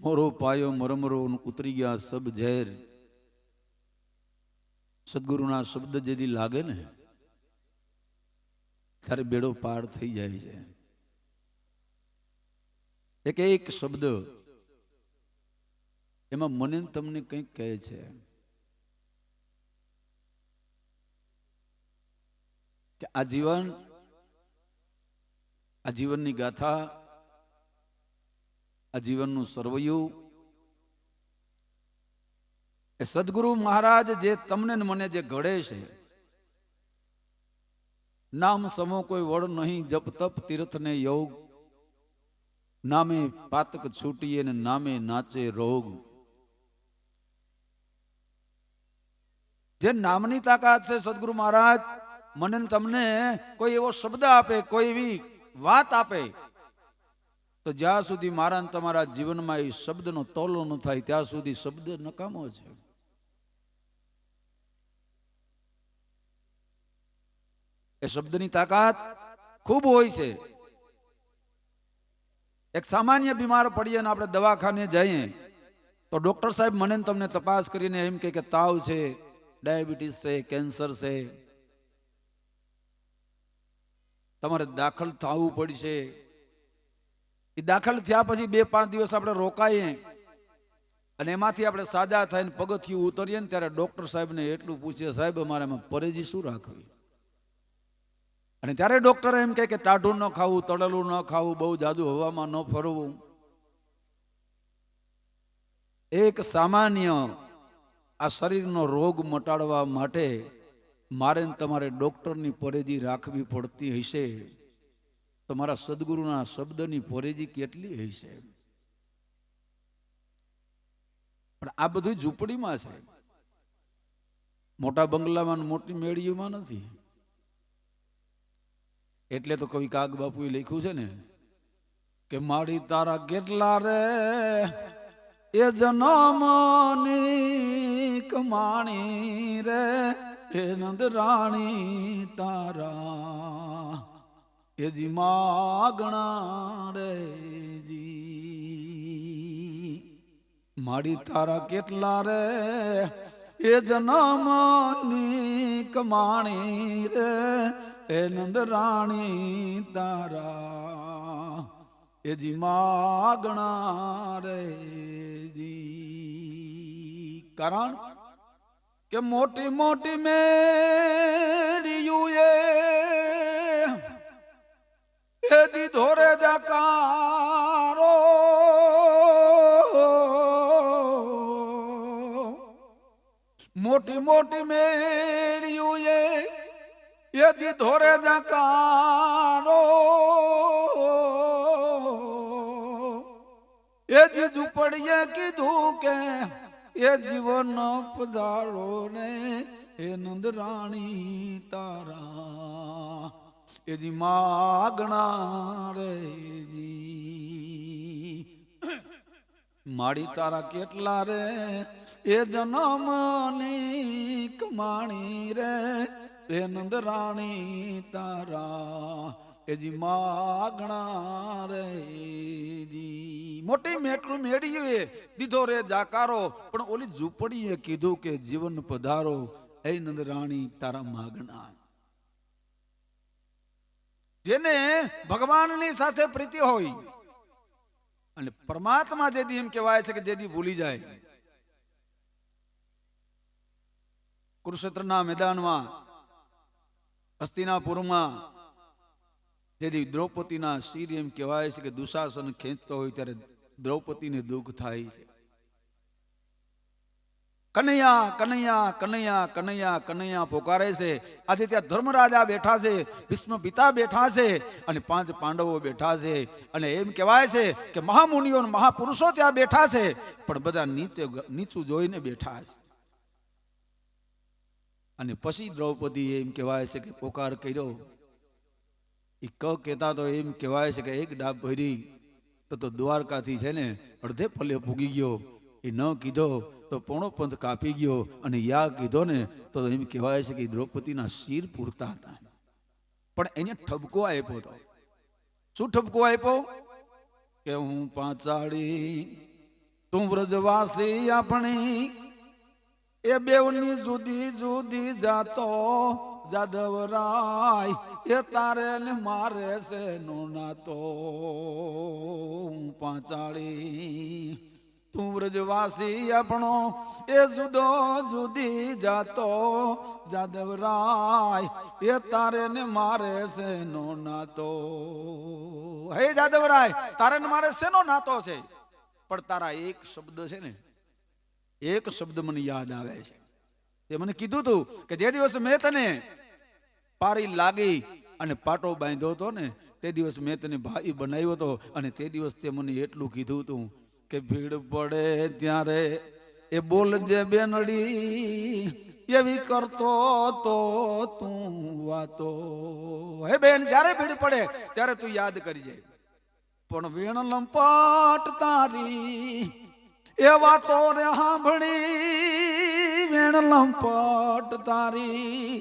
मोरो पायो मरमरो उतरी गया सब झेर। सदगुरुना शब्द जदी लागे ने त्यारे बेड़ो पार थई जाय छे। एक शब्द एमां मने तमने कंईक कहे छे कि आजीवननी गाथा, आजीवनનું સરવૈયું એ સદગુરુ મહારાજ જે તમને ને મને જે ઘડે છે, નામ સમો કોઈ વડ નહીં, જપ તપ તીર્થ ને યોગ, નામે પાતક છૂટીએ ને નામે નાચે રોગ। જે નામની તાકાત છે સદગુરુ મહારાજ મને તમને કોઈ એવો શબ્દ આપે, કોઈ એવી વાત આપે તો જ્યાં સુધી મારા તમારા જીવનમાં એ શબ્દનો તોલો ન થાય ત્યાં સુધી શબ્દ નકામો છે। એ શબ્દની તાકાત ખૂબ હોય છે। એક સામાન્ય બીમાર પડીએ ને આપણે દવાખાને જઈએ તો ડોક્ટર સાહેબ મને તમને તપાસ કરીને એમ કહે કે તાવ છે, ડાયાબિટીસ છે, કેન્સર છે, તમારે દાખલ થવું પડશે। એ દાખલ થયા પછી 2-5 દિવસ આપણે રોકાઈએ અને એમાંથી આપણે સાજા થઈને પગથિયું ઉતરીએ ને ત્યારે ડોક્ટર સાહેબને એટલું પૂછે, સાહેબ અમારે એમાં પરેજી શું રાખવી? અને ત્યારે ડોક્ટર એમ કહે કે ટાઢું ન ખાવું, તળેલું ન ખાવું, બહુ જાદુ હવામાં ન ફરવું। એક સામાન્ય આ શરીરનો રોગ મટાડવા માટે મારે તમારે ડોક્ટરની પરેજી રાખવી પડતી હશે, તમારા સદગુરુના શબ્દની પરેજી કેટલી હશે? પણ આ બધું ઝૂંપડીમાં છે, મોટા બંગલામાં મોટી મેળીઓમાં નથી। એટલે તો કવિ કાગ બાપુએ લખ્યું છે ને કે માડી તારા કેટલા રે એ જન્મની કમાણી રે, હે નંદ રાણી તારા એ જી માગણા રે જી। માડી તારા કેટલા રે એ જન્મની કમાણી રે, હે નંદ રાણી તારા એ જી માગણા રે જી। કારણ કે મોટી મોટી મેળિયું એ દીધો રે જકારો, મોટી મોટી મેળિયું એ દીધો રે જકારો, એ જી ઝૂંપડીએ કીધું કે એ જીવન પધારો ને, એ નંદ રાણી તારા એ જી માગણા રે જી। માડી તારા કેટલા રે એ જન્મની કમાણી રે, એ નંદ રાણી તારા એ જી માગણા રે જી। મોટી મેટલું મેળીએ દીધો રે જાકારો, પણ ઓલી ઝૂંપડીએ કીધું કે જીવન પધારો, એ નંદ રાણી તારા માગણા। જેને ભગવાનની સાથે પ્રીતિ હોય અને પરમાત્મા જેદી એમ કહેવાય છે કે જેદી ભૂલી જાય। કુરુક્ષેત્રના મેદાનમાં હસ્તિનાપુરમાં જેથી દ્રૌપદીના શિર એમ કહેવાય છે કે દુશાસન ખેંચતો હોય ત્યારે દ્રૌપદીને દુઃખ થાય છે। કનૈયા કનૈયા કનૈયા કનૈયા કનૈયા પોકારે છે। આજે ત્યાં ધર્મરાજા બેઠા છે, ભીષ્મ પિતા બેઠા છે અને 5 પાંડવો બેઠા છે, અને એમ કહેવાય છે કે મહામુનિઓ અને મહાપુરુષો ત્યાં બેઠા છે, પણ બધા નીચું જોઈને બેઠા છે। અને પછી દ્રૌપદી એમ કહેવાય છે કે પોકાર કર્યો, એ કહેતા તો એમ કહેવાય છે કે એક ડાબ ભરી તો દ્વારકાથી છે ને અડધે પલ્લે પૂગી ગયો, એ ન કીધો તો પોણો પંથ કાપી ગયો, અને યા કીધો ને તો એમ કહેવાય છે કે દ્રૌપદીના શિર પૂરતા હતા। પણ એને ઠપકો આપ્યો હતો। શું ઠપકો આપ્યો? કે હું પાંચાળી તું વ્રજવાસી આપણી એ બેવની જુદી જુદી જાતો જાદવરાય એ તારે ને મારે છે નો નાતો પાંચાળી તું વ્રજવાસી આપણો એ જુદો જુદી જાતો જાદવરાય એ તારે ને મારે છે નો નાતો હે જાદવરાય તારે ને મારે શેનો નાતો છે પણ તારા એક શબ્દ છે ને એક શબ્દ મને યાદ આવે છે તે મને કીધું તું કે જે દિવસ મેં તને પારી લાગી અને પાટો બાંધ્યો હતો ને તે દિવસ મેં તને ભાઈ બનાવ્યો હતો અને તે દિવસ તે મને એટલું કીધું તું કે ભીડ પડે ત્યારે એ બોલજે બેનડી એવી કરતો તો તું વાતો હે બેન જ્યારે ભીડ પડે ત્યારે તું યાદ કરી જાય પણ વેણ લંપાટ તારી એ વાતો રે સાંભળી વેણ લંપાટ તારી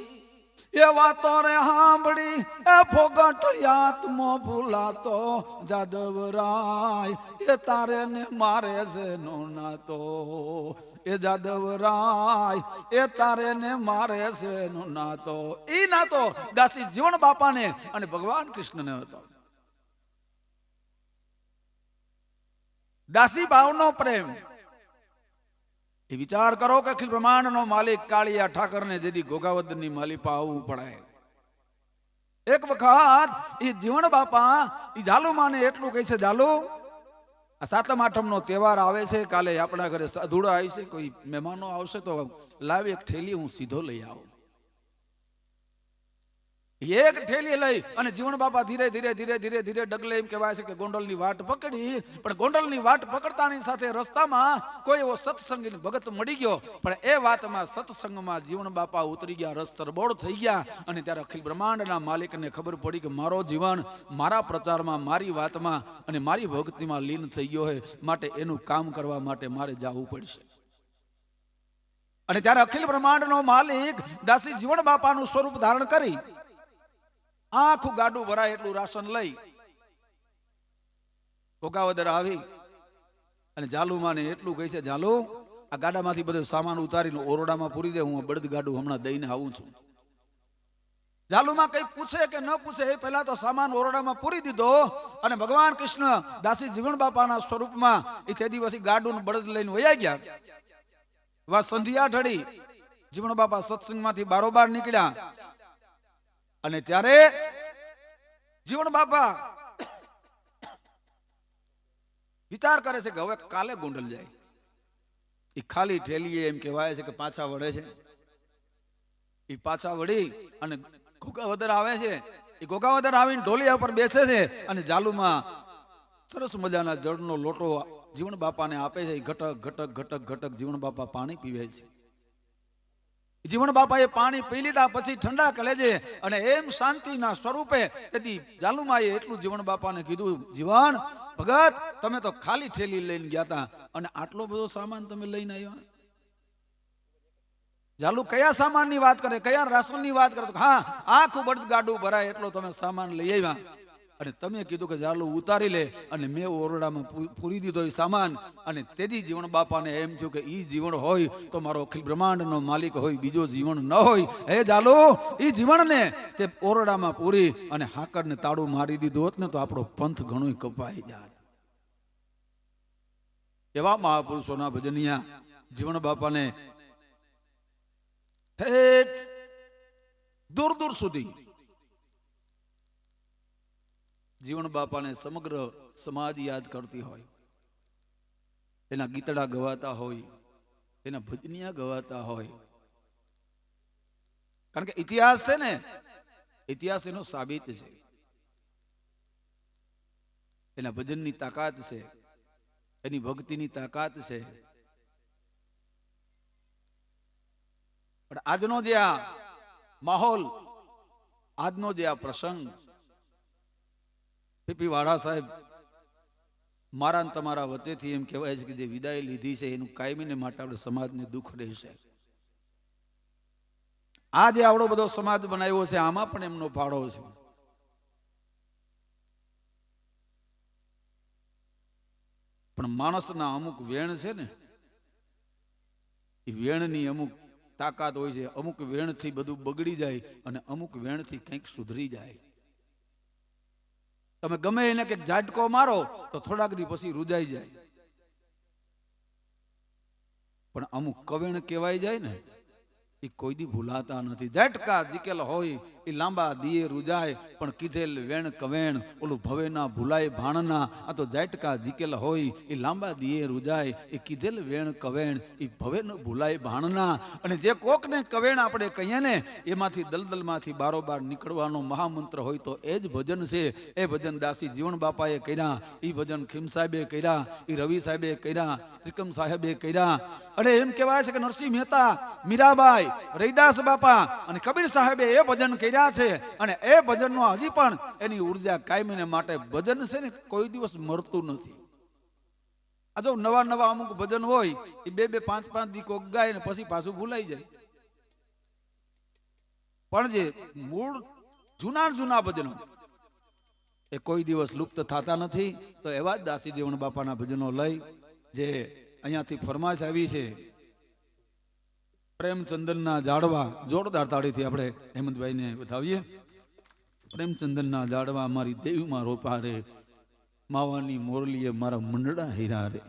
એ વાતો રે સાંભળી એ ફોગટ આત્મો ભૂલાતો જાદવરાય એ તારે ને મારે છે નો નાતો એ જાદવરાય એ તારે ને મારે છે નો નાતો એ નાતો દાસી જીવણ બાપાને અને ભગવાન કૃષ્ણને હતો દાસી ભાવનો પ્રેમ એ વિચાર કરો કે અખિલ બ્રહ્માંડનો માલિક કાળિયા ઠાકરને જેથી ગોગાવદની માલિપા આવવું પડે એક વખત એ જીવણ બાપા એ જાલુમાને એટલું કહે છે જાલુ આ સાતમ આઠમનો તહેવાર આવે છે કાલે આપણા ઘરે સાધુડા આવી છે કોઈ મહેમાનો આવશે તો લાવ એક ઠેલી હું સીધો લઈ આવું એક ઠેલી લઈ અને જીવણ બાપા ધીરે ધીરે ધીરે ધીરે ધીરે ડગલે એમ કહેવાય છે કે ગોંડલની વાટ પકડી પણ ગોંડલની વાટ પકડતાની સાથે રસ્તામાં કોઈ એવો સત્સંગી ભગત મળી ગયો પણ એ વાતમાં સત્સંગમાં જીવણ બાપા ઉતરી ગયા રસ તરબોળ થઈ ગયા અને ત્યારે અખિલ બ્રહ્માંડના માલિકને ખબર પડી કે મારો જીવન મારા પ્રચારમાં મારી વાતમાં અને મારી ભક્તિમાં લીન થઈ ગયો હોય માટે એનું કામ કરવા માટે મારે જવું પડશે અને ત્યારે અખિલ બ્રહ્માંડનો માલિક દાસી જીવણ બાપાનું સ્વરૂપ ધારણ કરી આખું ગાડું ભરાય એટલું રાશન લઈ કોકાવદર આવી અને જાલુમાને એટલું કહે છે જાલુ આ ગાડામાંથી બધો સામાન ઉતારીને ઓરડામાં પૂરી દે હું બળદ ગાડું હમણાં દઈને આવું છું જાલુમાં કઈ પૂછે કે ન પૂછે એ પહેલા તો સામાન ઓરડામાં પૂરી દીધો અને ભગવાન કૃષ્ણ દાસી જીવણ બાપાના સ્વરૂપમાં એ તે દિવસ ગાડું બળદ લઈને વયા ગયા વા સંધ્યા ઢળી જીવણ બાપા સત્સંગમાંથી બારોબાર નીકળ્યા અને ત્યારે જીવણ બાપા વિચાર કરે છે કે હવે કાલે ગોંડલ જાય એ ખાલી ઠેલીએ એમ કહેવાય છે કે પાછા વળે છે એ પાછા વળી અને ઘોઘાવદર આવે છે એ ઘોઘાવદર આવીને ઢોલિયા ઉપર બેસે છે અને જાલુમાં સરસ મજાના જળનો લોટો જીવણ બાપાને આપે છે ઘટક ઘટક ઘટક ઘટક જીવણ બાપા પાણી પીવે છે જીવણ બાપાએ પાણી પી લીધા પછી ઠંડા કલેજે અને એમ શાંતિના સ્વરૂપે તેથી જાલુમાએ એટલું જીવણ બાપાને કીધું જીવન ભગત તમે તો ખાલી ઠેલી લઈને ગયા હતા અને આટલો બધો સામાન તમે લઈને આવ્યા જાલુ કયા સામાનની વાત કરે કયા રાશનની વાત કરે હા આખું બળદ ગાડું ભરાય એટલો તમે સામાન લઈ આવ્યા અને તમે કીધું કે જાલુ ઉતારી લે અને મેં ઓરડામાં પૂરી દીધો એ સામાન અને તેથી જીવણ બાપાને એમ થયું કે ઈ જીવણ હોય તો મારો અખિલ બ્રહ્માંડનો માલિક હોય બીજો જીવણ ન હોય હે જાલુ ઈ જીવણને તે ઓરડામાં પૂરી અને હાકરને તાળું મારી દીધું હોત ને તો આપણો પંથ ઘણો કપાઈ જાય એવા મહાપુરુષોના ભજનિયા જીવણ બાપાને ઠેઠ દૂર દૂર સુધી જીવણ બાપાને સમગ્ર સમાજ યાદ કરતી હોય એના ગીતડા ગવાતા હોય એના ભજનિયા ગવાતા હોય કારણ કે ઇતિહાસ છે ને ઇતિહાસ એનો સાબિત છે એના ભજનની તાકાત છે એની ભક્તિની તાકાત છે પણ આજનો જે આ માહોલ આજનો જે આ પ્રસંગ પીપી વાળા સાહેબ મારા ને તમારા વચ્ચેથી એમ કહેવાય છે કે જે વિદાય લીધી છે એનું કાયમીને માટે આપણે સમાજને દુઃખ રહેશે આ જે આવડો બધો સમાજ બનાવ્યો છે આમાં પણ એમનો ફાળો છે પણ માણસના અમુક વેણ છે ને, એ વેણની અમુક તાકાત હોય છે. અમુક વેણથી બધું બગડી જાય અને અમુક વેણથી કંઈક સુધરી જાય. તમે ગમે એને કંઈક ઝાટકો મારો તો થોડાક દી પછી રૂજાઈ જાય, પણ અમુક કવેણ કહેવાય જાય ને એ કોઈ દી ભૂલાતા નથી. ઝાટકા જીકેલ હોય એ લાંબા દિયે રૂજાય, પણ કીધેલ વેણ કવેણ ઓલું ભવે ના ભૂલાય ભાણના. આ તો ઝાટકા જીકેલ હોય એ લાંબા દિયે રૂજાય, એ કીધેલ વેણ કવેણ એ ભવે ન ભૂલાય ભાણના. અને જે કોકને કવેણ આપણે કહીએ ને એમાંથી દલદલમાંથી બારોબાર નીકળવાનો મહામંત્ર હોય તો એ જ ભજન છે. એ ભજન દાસી જીવણ બાપાએ કર્યા, એ ભજન ખીમ સાહેબે કર્યા, એ રવિ સાહેબે કર્યા, ત્રિકમ સાહેબે કર્યા. અને એમ કહેવાય છે કે નરસિંહ મહેતા, મીરાબાઈ, રૈદાસ બાપા અને કબીર સાહેબે એ ભજન કર્યા છે. અને એ ભજનનો હજી પણ એની ઉર્જા કાયમીને માટે ભજન છે ને કોઈ દિવસ મરતું નથી. આ જો નવા નવા અમુક ભજન હોય એ 2-2, 5-5 દી કોક ગાય ને પછી પાછું ભૂલાઈ જાય, પણ જે મૂળ જૂના ભજનો એ કોઈ દિવસ લુપ્ત થતા નથી. તો એવા જ દાસી જીવણ બાપાના ભજનો લઈ જે અહીંયાથી ફરમાશ આવી છે, પ્રેમચંદનના ઝાડવા. જોરદાર તાળીથી આપણે હેમંતભાઈને વધાવીએ. પ્રેમચંદનના ઝાડવા મારી દેવીમાં રોપા રે, માવાની મોરલીએ મારા મંડળા હીરા રે.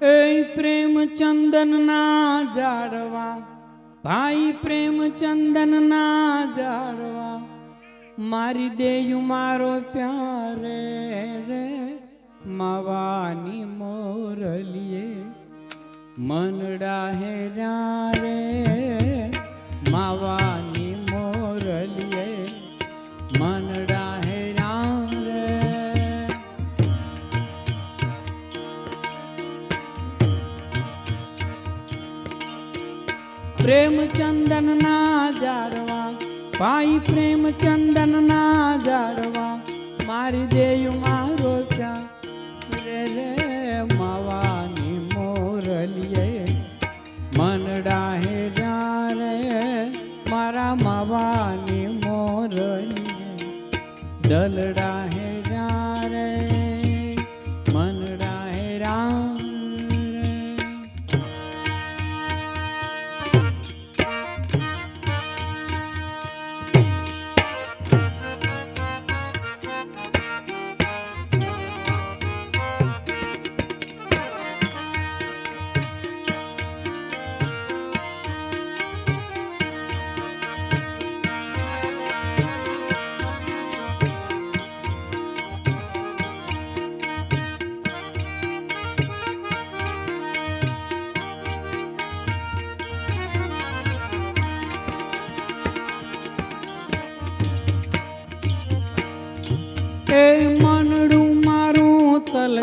એ પ્રેમચંદનના ઝાડવા, ભાઈ પ્રેમચંદનના ઝાડવા, મારી દેયું મારો પ્યારે રે, માવાની મોરલીએ મનડા હેરા રે, માવાની મોરલીએ મનડા હેરા રે. પ્રેમચંદનના ઝાડવા, ભાઈ પ્રેમચંદનના ઝાડવા, મારી દેયું મારો પ્યારે રે, માવાની મોરલીએ મનડા હેરા રે, મારા માવાની મોરલીએ દલડા હેરા રે.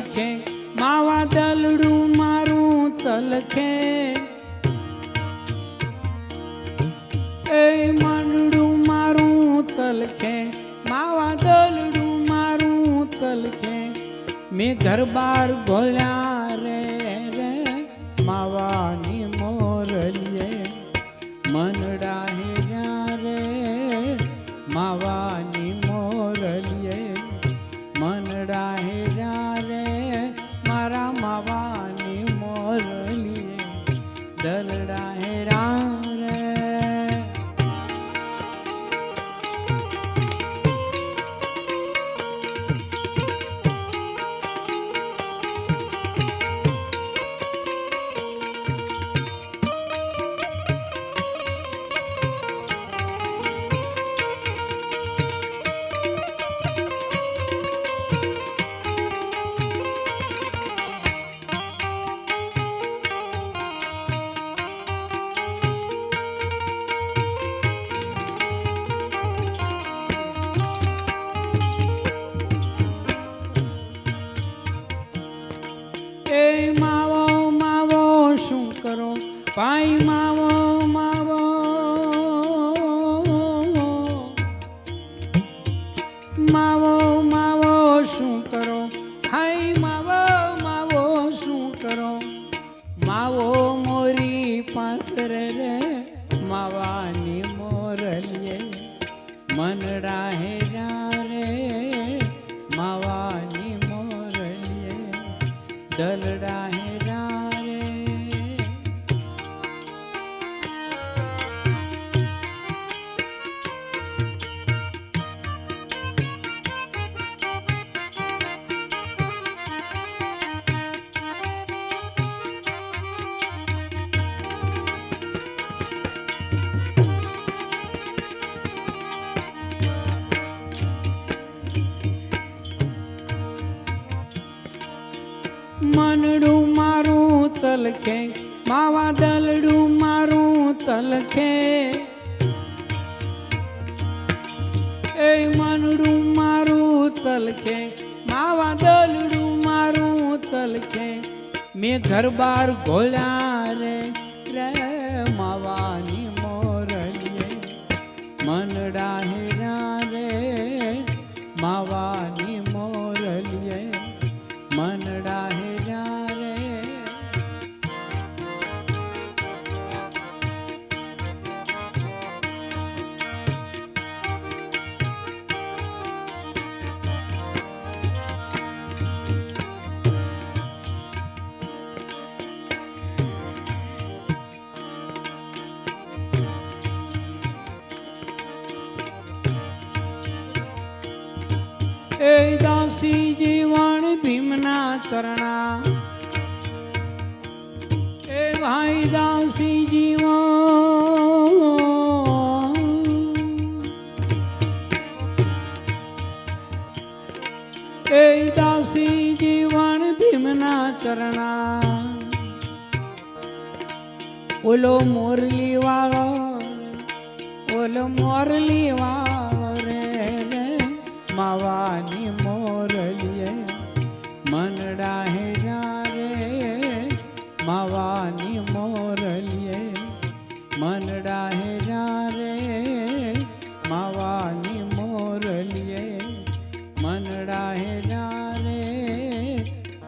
તલખે માવા દલડું મારું તલખે એ મનડું મારું તલખે માવા દલડું મારું તલખે મેં ઘર બાર ગોલ્યા રે રે માવાની મોરલીએ મનડા હેર્યા રે માવાની મોરલીએ મનડા હેર્યા રે મારા માવાની મોરલીએ દલડા હેર્યા રે એ માવો માવો શું કરો ભાઈ માવો માવો માવો માવો શું કરો હાય માવો માવો શું કરો માવો મોરી પાસરે રે માવાની મોરલીએ મનડા હેર્યા રે માવાની મોરલીએ દલડા હેર્યા રે મનડું મારું તલખે માવા દલડું મારું તલખે એ મનડું મારું તલખે માવા દલડું મારું તલખે મેં ઘર બાર ગોલ્યા રે રે માવાની મોરલીએ મનડા હેર્યા રે માવાની મોરલીએ મનડા હેર્યા રે એ દાસી જીવણ ભીમના ચરણા એ ભાઈ દાસી જીવણ એ દાસી જીવણ ભીમના ચરણા ઓલો મોરલી વાળો રે રે માવાની મોરલીએ મનડા હેર્યા રે માવાની મોરલીએ મનડા હેર્યા રે માવાની મોરલીએ મનડા હેર્યા રે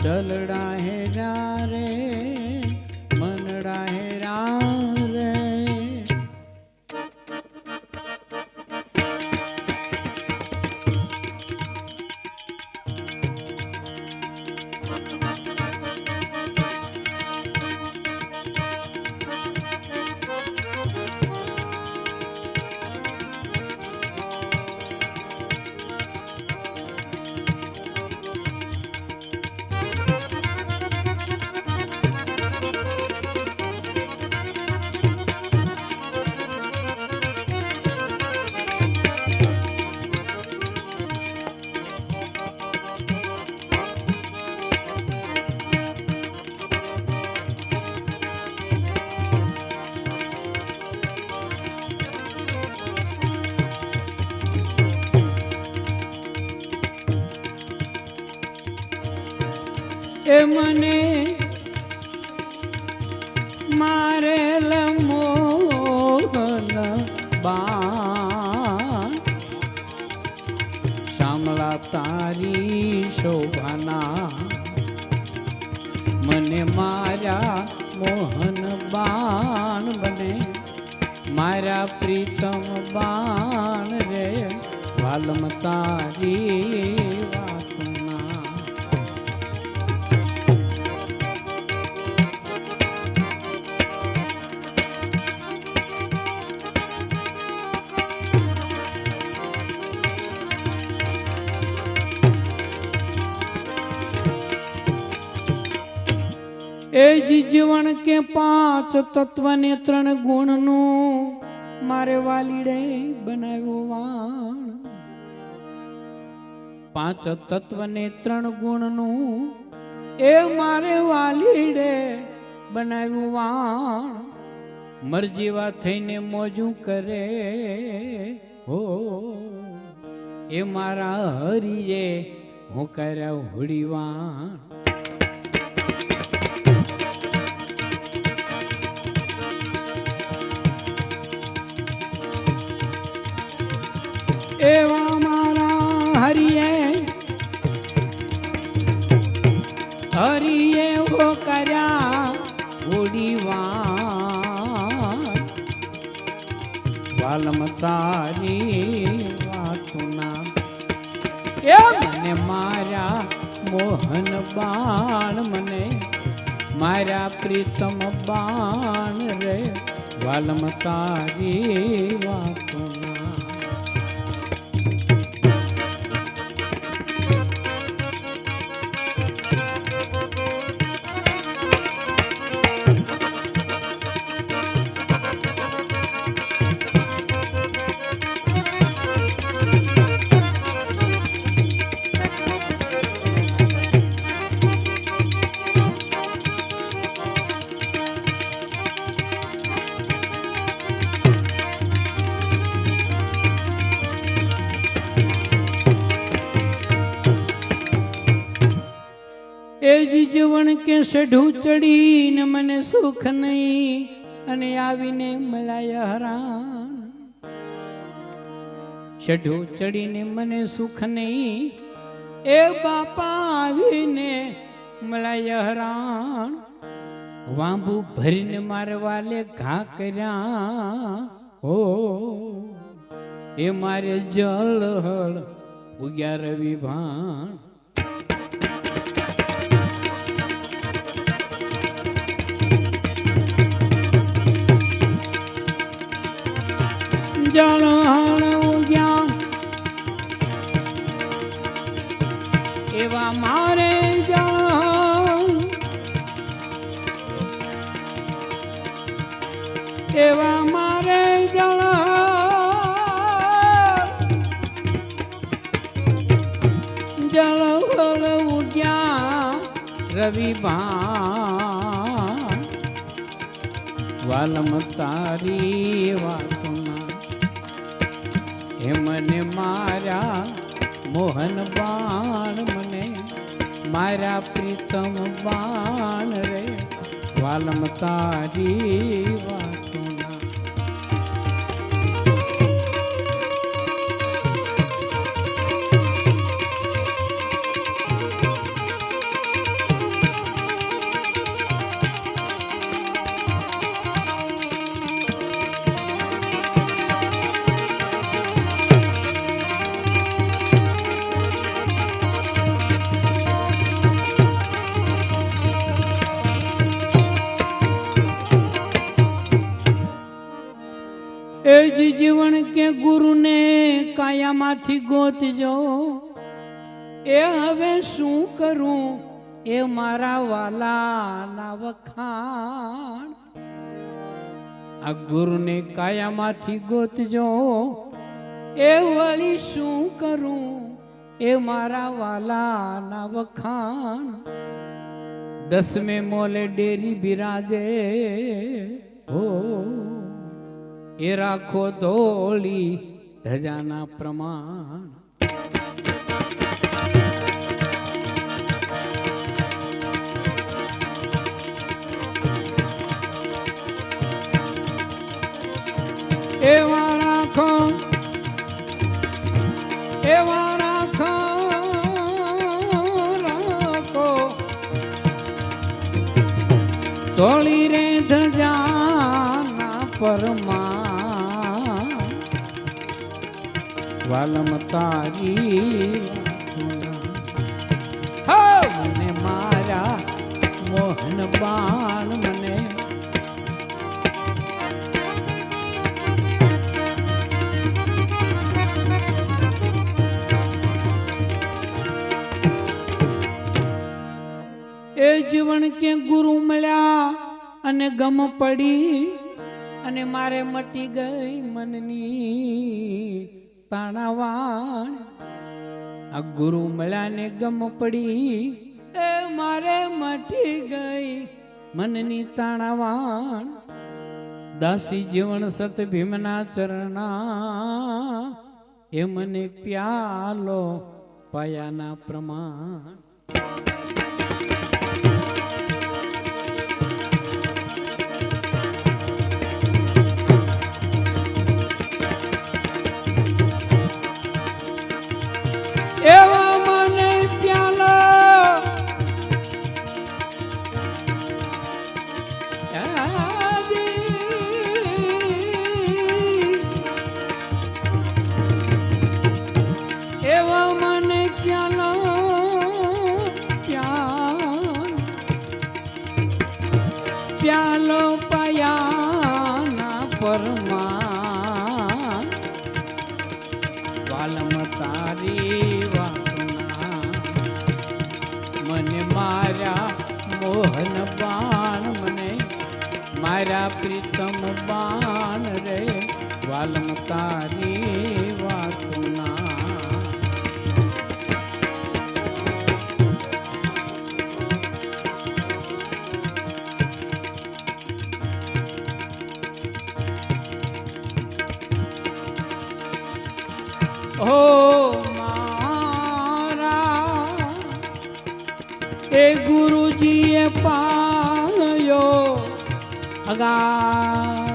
દલડા હેર્યા રે મનડા હેર્યા રે એ મને મારેલ મોહન બાણ શામળા તારી શોભાના મને મારા મોહન બાણ બને મારા પ્રીતમ બાણ રે વાલમ તારી વાતના એ જીવન કે 5 તત્વ ને 3 ગુણનું મારે વાલીડે બનાવ્યો વાણ 5 તત્વ ને 3 ગુણનું એ મારે વાલીડે બનાવ્યું વાણ મરજીવા થઈને મોજું કરે હો એ મારા હરિયે હું કર્યા હોડીવાણ એવા મારા હરિયે હો કર્યા ઓડીવાન વાલમ તારી વાતના એ મને મારા મોહન બાણ મને મારા પ્રીતમ બાણ રે વાલમ તારી વાતના એ જીવન કે સઢું ચડીને મને સુખ નહીં અને આવીને મલાય હરાણ સઢું ચડીને મને સુખ નહીં એ બાપા આવીને મલાય હરાણ વાંબુ ભરીને મારવા લે ઘા કર્યા હો એ મારે જળ હળ ઉગ્યા રવિ ભાણ જળ હળ ઉગ્યા એવા મારે જળ એવા મારે જળ જળ હળ ઉગ્યા રવિ ભાણ વાલમ તારી વાતના હે મને મારા મોહન બાણ મને મારા પ્રીતમ બાણ રે વાલમ તારી વાતના એ જીવન કે ગુરુને કાયામાંથી ગોતજો એ હવે શું કરું એ મારા વાલાના વખાણ આ ગુરુને કાયામાંથી ગોતજો એ વળી શું કરું એ મારા વાલાના વખાણ 10મે મોલે ડેરી બિરાજે હો એ રાખો ધોળી ધજાના પ્રમાણ ધોળી રે ધજાના પરમા વાલમ તારી મને મારા મોહન બાણ મને એ જીવન કે ગુરુ મળ્યા અને ગમ પડી અને મારે મટી ગઈ મનની તાણાવાણ આ ગુરુ મળ્યા ને ગમ પડી એ મારે મટી ગઈ મનની તાણાવાણ દાસી જીવન સત ભીમના ચરણા એ મને પ્યાલો પાયાના પ્રમાણ એવા મને પ્યાલો એવા મને પ્યાલો પ્યાલો પાયાના પરમા વાલમ તારી મને મારા મોહન બાણ મને મારા પ્રીતમ બાણ રે વાલમ તારી વાતના હો એ ગુરુજીએ પાયો અગા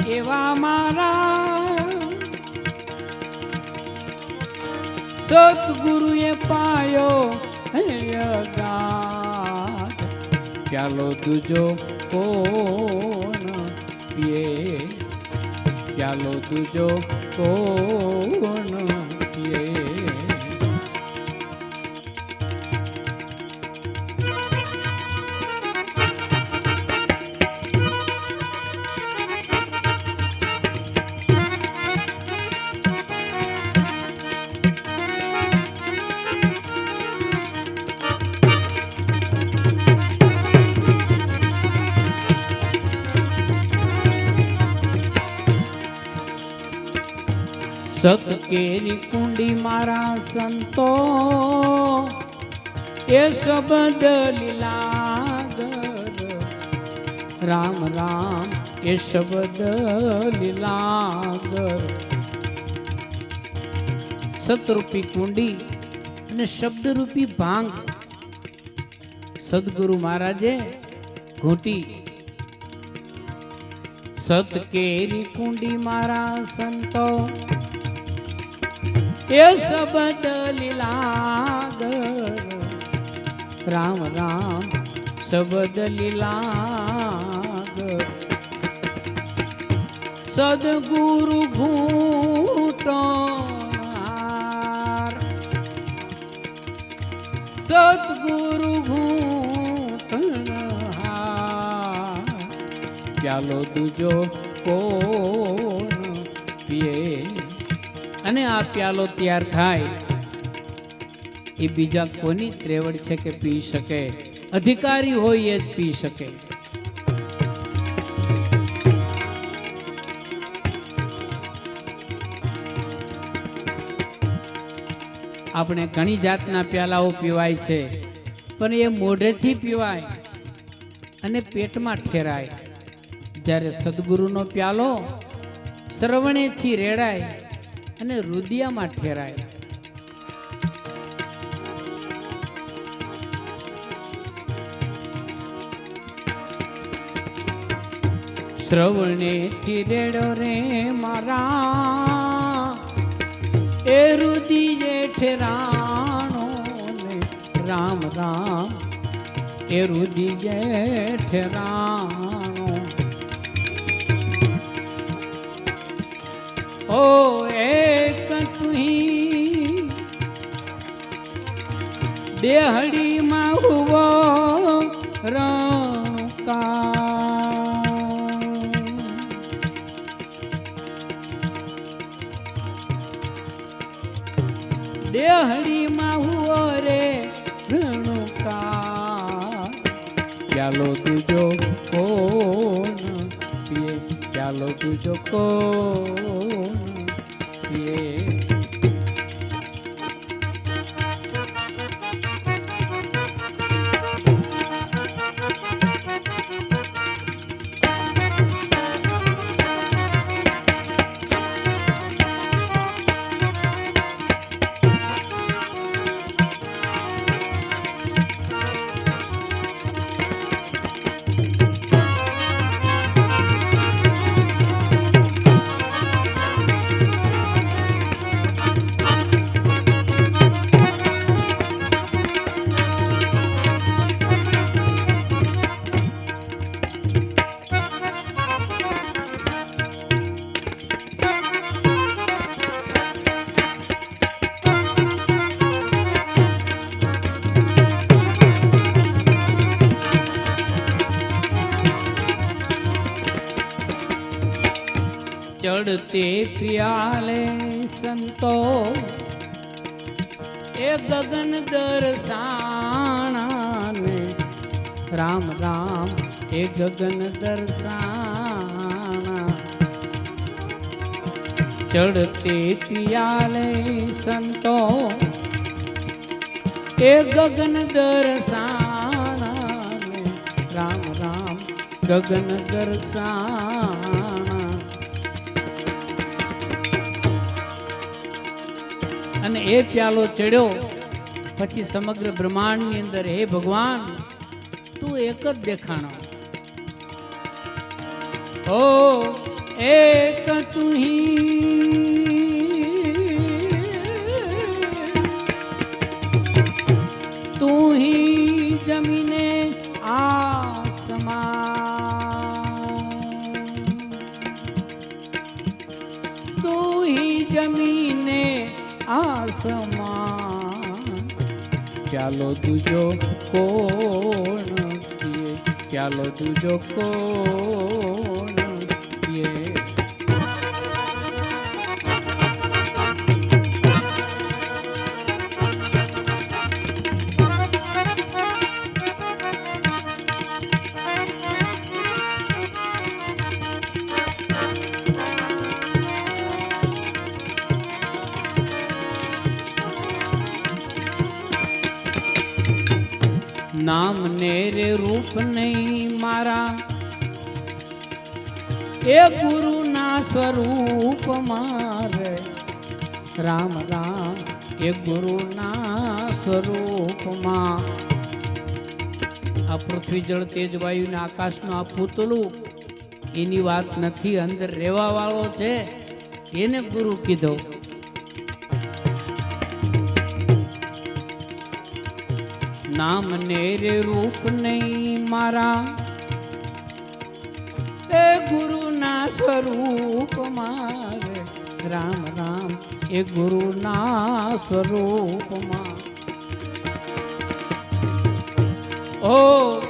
એવા મારા સતગુરુએ પાયો અગા પ્યાલો તુજો કોણ પીએ પ્યાલો તુજો કોણ પીએ સત કેરી કુંડી મારા સંતો એ શબ્દ લીલાગર રામ રામ એ શબ્દ લીલાગર સતરૂપી કુંડી અને શબ્દરૂપી ભાંગ સદગુરુ મહારાજે ઘૂંટી સત કેરી કુંડી મારા સંતો એ શબ્દ લીલાગર રામ રામ શબ્દ લીલાગર સદગુરુ ઘૂંટો સદગુરુ ઘૂંટણ પ્યાલો તુજો કોણ પીએ અને આ પ્યાલો તૈયાર થાય એ બીજા કોની ત્રેવડ છે કે પી શકે અધિકારી હોય એ જ પી શકે આપણે ઘણી જાતના પ્યાલાઓ પીવાય છે પણ એ મોઢેથી પીવાય અને પેટમાં ઠેરાય જ્યારે સદગુરુનો પ્યાલો શ્રવણેથી રેડાય અને રુદિયામાં ઠેરાય શ્રવણેથી રેડો રે મારા એ રુદિયે ઠેરાણો ને રામ રામ એ રુધિ જેઠ રાણો ઓ એક તુહી દેહડીમાં હુવો રણકા દેહડીમાં હુવો રે રણકા પ્યાલો તુજો કોણ પીએ પ્યાલો તુજો કોણ પીએ ચડતે પિયાલે સંતો એ ગગન દર્શાણે રામ રામ એ ગગન દર્શાણા ચડતે પિયાલે સંતો એ ગગન દર્શાણા રામ રામ ગગન દર્શાણા અને એ પ્યાલો ચડ્યો પછી સમગ્ર બ્રહ્માંડની અંદર હે ભગવાન તું એક જ દેખાણો ઓ એક તું હી જમીને આસમાન તું હી જમીને આસમાન ચાલો તુજો કોણ પીએ ચાલો તુજો કોણ પીએ નામ ને રે રૂપ નહીં મારા એ ગુરુ ના સ્વરૂપ મારે રામ રામ એ ગુરુ ના સ્વરૂપમાં આ પૃથ્વી જળ તેજ વાયુ ને આકાશનું આ પૂતળું એની વાત નથી અંદર રહેવા વાળો છે એને ગુરુ કીધો નામ ને રે રૂપ નહીં મારા એ ગુરુ ના સ્વરૂપ મારે રામ રામ એ ગુરુ ના સ્વરૂપમાં ઓ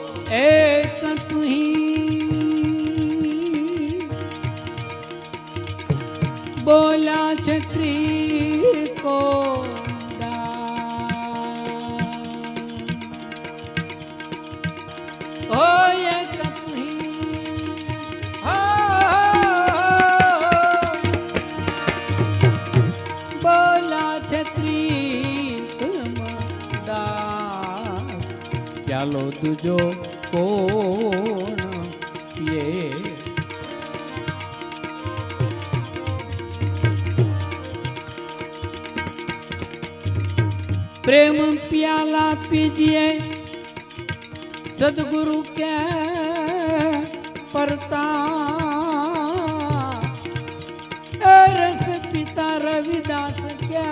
એક તુહી બોલા છત્રી કો ચાલો તુજો કોણ પીએ प्रेम प्याला पीजिए सदगुरु के परता रस पिता रविदास क्या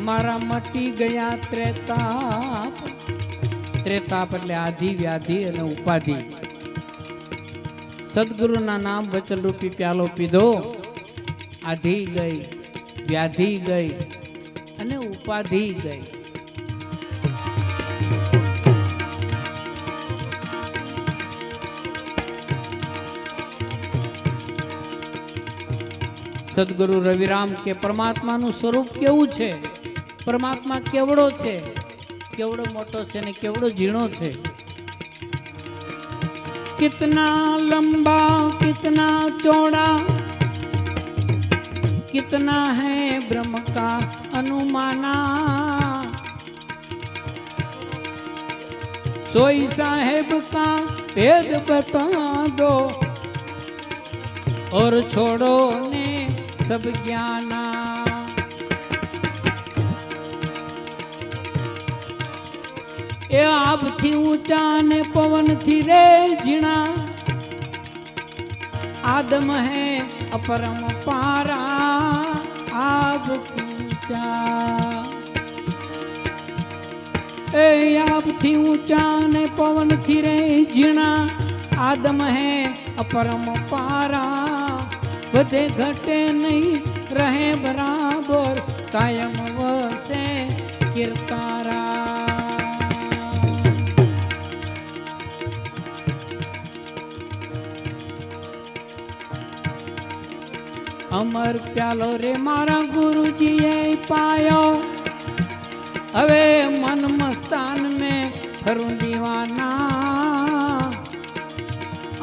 मारा मटी गया त्रेताप ત્રેતાપ એટલે આધિ વ્યાધિ અને ઉપાધિ. સદગુરુના નામ વચન રૂપી પ્યાલો પીધો, આધિ ગઈ, વ્યાધિ ગઈ અને ઉપાધિ ગઈ. સદગુરુ રવિરામ કે પરમાત્માનું સ્વરૂપ કેવું છે, પરમાત્મા કેવડો છે, કેવડો મોટો છે ને કેવડો ઝીણો છે. कितना लंबा कितना चौड़ा कितना है ब्रह्म का अनुमाना. सोई साहेब का भेद बता दो और छोड़ो ने सब ज्ञाना. એ આપથી ઊંચા ને પવનથી રે ઝીણા, આદમ હે અપરમ પારા. આપથી ઊંચા એ આપથી ઊંચા ને પવનથી રે ઝીણા, આદમ હે અપરમ પારા. બધે ઘટે નહીં રહે બરાબર, કાયમ વસે કિરકારા. અમર પ્યાલો રે મારા ગુરુજીએ પાયો, હવે મન મસ્તાન में ફરું દીવાના.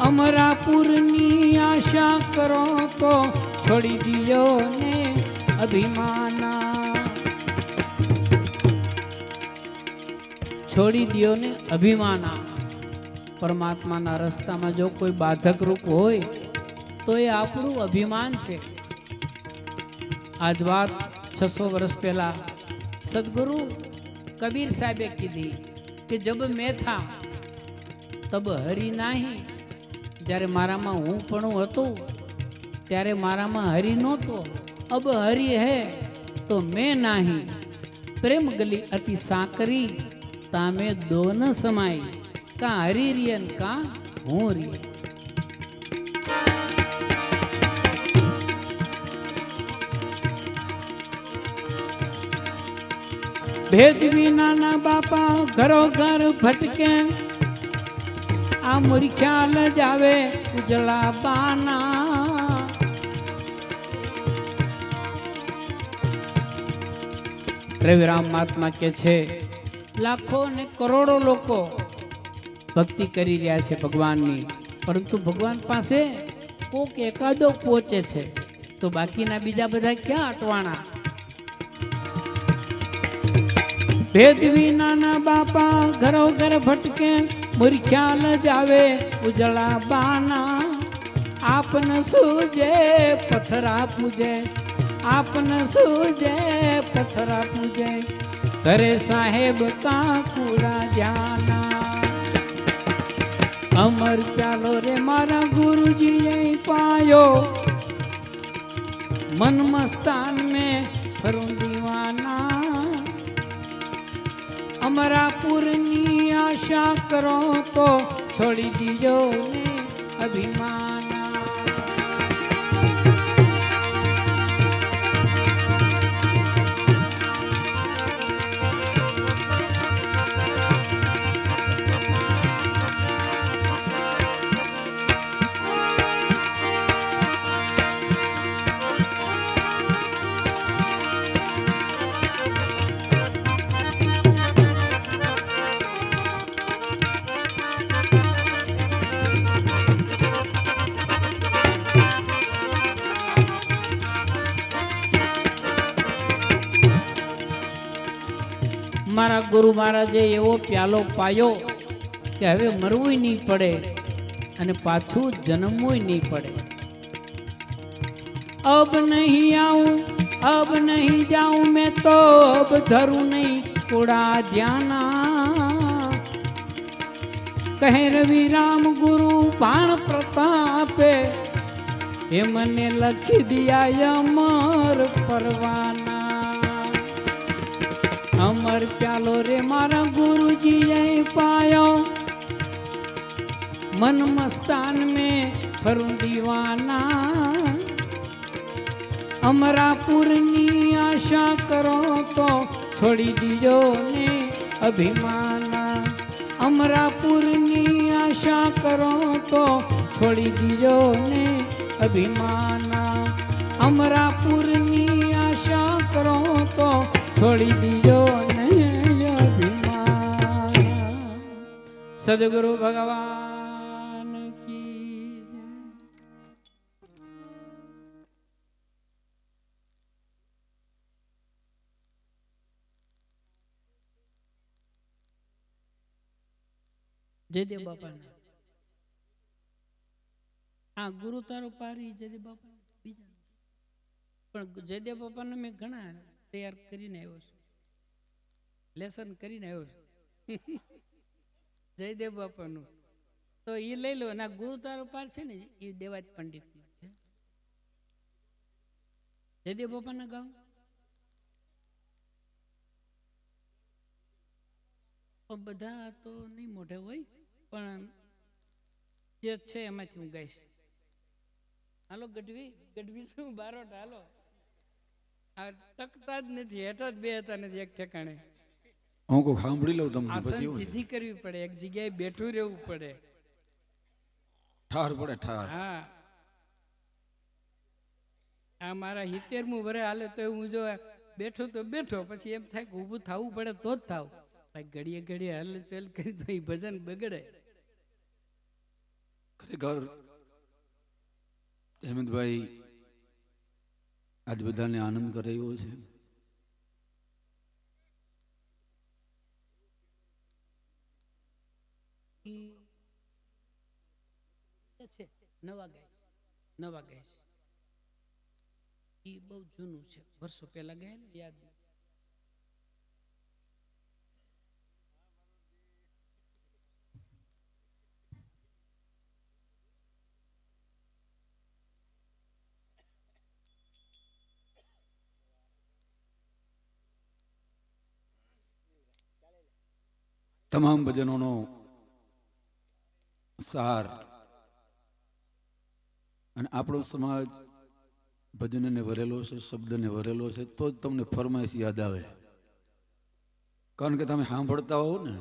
અમરાપુરની આશા કરો તો છોડી દિયો ને અભિમાના. છોડી દિયો ને અભિમાના. પરમાત્માના રસ્તામાં જો કોઈ બાધક રૂપ હોય તો એ આપણું અભિમાન છે. आज बात 600 वर्ष पहला सदगुरु कबीर साहबे कीधी कि जब मैं था तब हरि नहीं. જ્યારે મારામાં હું પણ હતો ત્યારે મારામાં હરિ નહોતો. अब हरि है तो मैं नहीं. प्रेम गली अति साकरी तामे दो न समाई. का हरि रियन का हूँ रियन. भेद विना ना बापा घरो घर भटके, आ मूर्ख्या ल जावे उजला बाना. रविराम महात्मा के छे लाखों ने करोड़ों लोको भक्ति करी રહ્યા છે ભગવાનની, પરંતુ ભગવાન પાસે કોક એકાદો પહોંચે છે તો બાકીના બીજા બધા ક્યાં અટવાણા. भेद विना ना बापा घरो घर भटके, मूर्ख्या ल जावे उजला बाना. आपन सूझे पथरा पूजे, आपन सूझे पथरा पूजे, करे साहेब का कूड़ा जाना. अमर प्यालो रे मारा गुरुजी ये पायो, मन मस्तान में फरूं दीवाना. अमरापुरनी आशा करो तो छोड़ी दीजो ने अभिमाना. મારા ગુરુ મહારાજે એવો પ્યાલો પાયો કે હવે મરવું નહીં પડે અને પાછું જન્મવું નહીં પડે. अब नहीं आऊं अब नहीं जाऊं मैं तो, अब धरूं नहीं कूड़ा ध्याना. कहे रवि राम गुरु बाण प्रतापे, हे मने लखी दिया अमर परवाना. अमर प्यालो रे मारा गुरुजी ये पायो मन मस्तान में फरूं दीवाना अमरापुरनी आशा करो तो छोड़ी दीजो ने अभिमाना अमरापुरनी आशा करो तो छोड़ी दीजो ने अभिमाना अमरापुरनी आशा करो तो छोड़ी दीजो ने अभिमान सदगुरु भगवान की જયદેવ બાપાને હા ગુરુ તારો પારી જયદેવ બાપા બીજા પણ જયદેવ બાપાને મેં ઘણા તૈયાર કરીને આવ્યો છું લેસન કરીને આવ્યો છું જયદેવ બાપાનું તો એ લઈ લો અને ગુરુ તારો પાર છે ને એ દેવાજ પંડિતનું છે જયદેવ બાપાના ગામ બધા તો નહીં મોઢે હોય પણ જે છે એમાંથી હું ગાઈશ હાલો ગઢવી શું બારોટ હાલો આ ટકતા જ નથી હેઠો જ બે હતા નથી એક ઠેકાણે હું કોઈ સાંભળી લઉં તમને આસન પછી સીધી કરવી પડે એક જગ્યાએ બેઠું રહેવું પડે ઠાર પડે ઠાર હા આ મારા 70મું વરે હાલે તો હું જો બેઠો તો બેઠો પછી એમ થાય કે ઊભું થવું પડે તો જ થાવ ભાઈ ઘડીએ ઘડીએ હલચલ કરી તો એ ભજન બગડે ખરેખર હેમંતભાઈ આજ બધાને આનંદ કરે એવો છે છે નવા ગાય એ બહુ જૂનું છે વર્ષો પહેલા ગયા ને યાદ નથી. તમામ ભજનોનો સાર અને આપણો સમાજ ભજનને ભરેલો છે શબ્દને ભરેલો છે તો જ તમને ફરમાઈશ યાદ આવે કારણ કે તમે સાંભળતા હો ને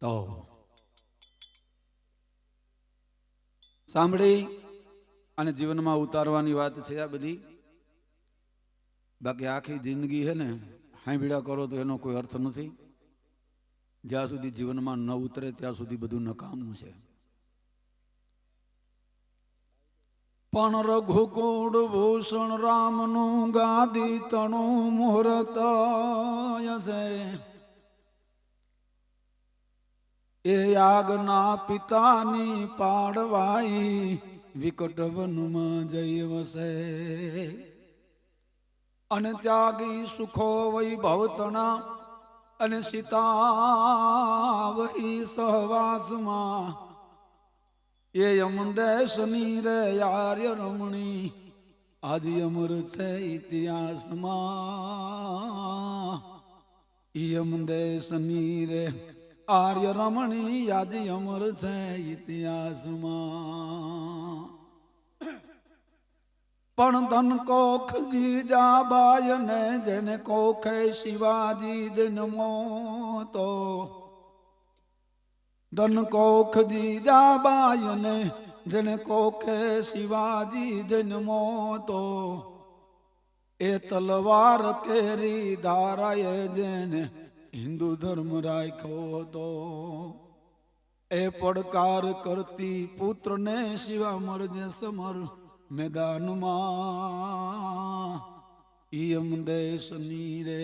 તો સાંભળી અને જીવનમાં ઉતારવાની વાત છે આ બધી બાકી આખી જિંદગી છે ને સાંભળ્યા કરો તો એનો કોઈ અર્થ નથી જ્યાં સુધી જીવનમાં ન ઉતરે ત્યાં સુધી બધું નકામું છે પણ રઘુકુળ ભૂષણ રામનું ગાદી તણું મુહૂર્ત છે એ યાગના પિતાની પાડવાઈ વિકટ વનમાં જઈ વસે અને ત્યાગી સુખો વૈભવતણા અને સીતા વહી સહવાસમાં એ યમદેશની રે આર્ય રમણી આદિ અમર છે ઇતિહાસમાં યમદેશની રે આર્ય રમણી આદિ અમર છે ઇતિહાસમાં પણ ધન કોખ જીજા બાય ને જેને કોખે શિવાજી જન્મો તો ધન કોખ જીજા બાય ને જેને કોખે શિવાજી જન્મો તો એ તલવાર કેરી ધારાએ જેને હિન્દુ ધર્મ રાખ્યો તો એ પડકાર કરતી પુત્રને શિવા મરજે સમર મેદાનમાં યમ દેશની રે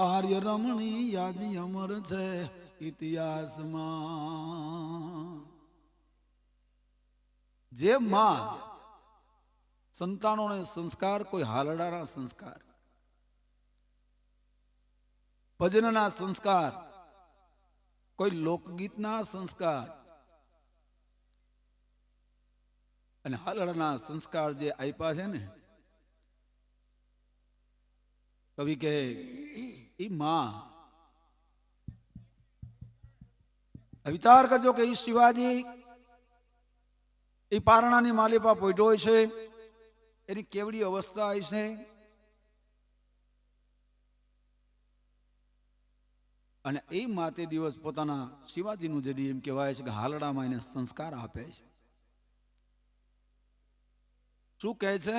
આર્ય રમણી યાજી અમર છે ઇતિહાસમાં જે માં સંતાનોને સંસ્કાર કોઈ હાલડાના સંસ્કાર ભજનના સંસ્કાર કોઈ લોકગીતના સંસ્કાર અને હાલડાના સંસ્કાર જે આપ્યા છે ને કવિ કે ઈ માં વિચાર કરજો કે એ શિવાજી એ પારણાની માલિપા પોઈટો હોય છે, એની કેવડી અવસ્થા હોય છે. અને એ માતે દિવસ પોતાના શિવાજીનું જદી એમ કહેવાય છે કે હાલડામાં એને સંસ્કાર આપે છે. શું કહે છે?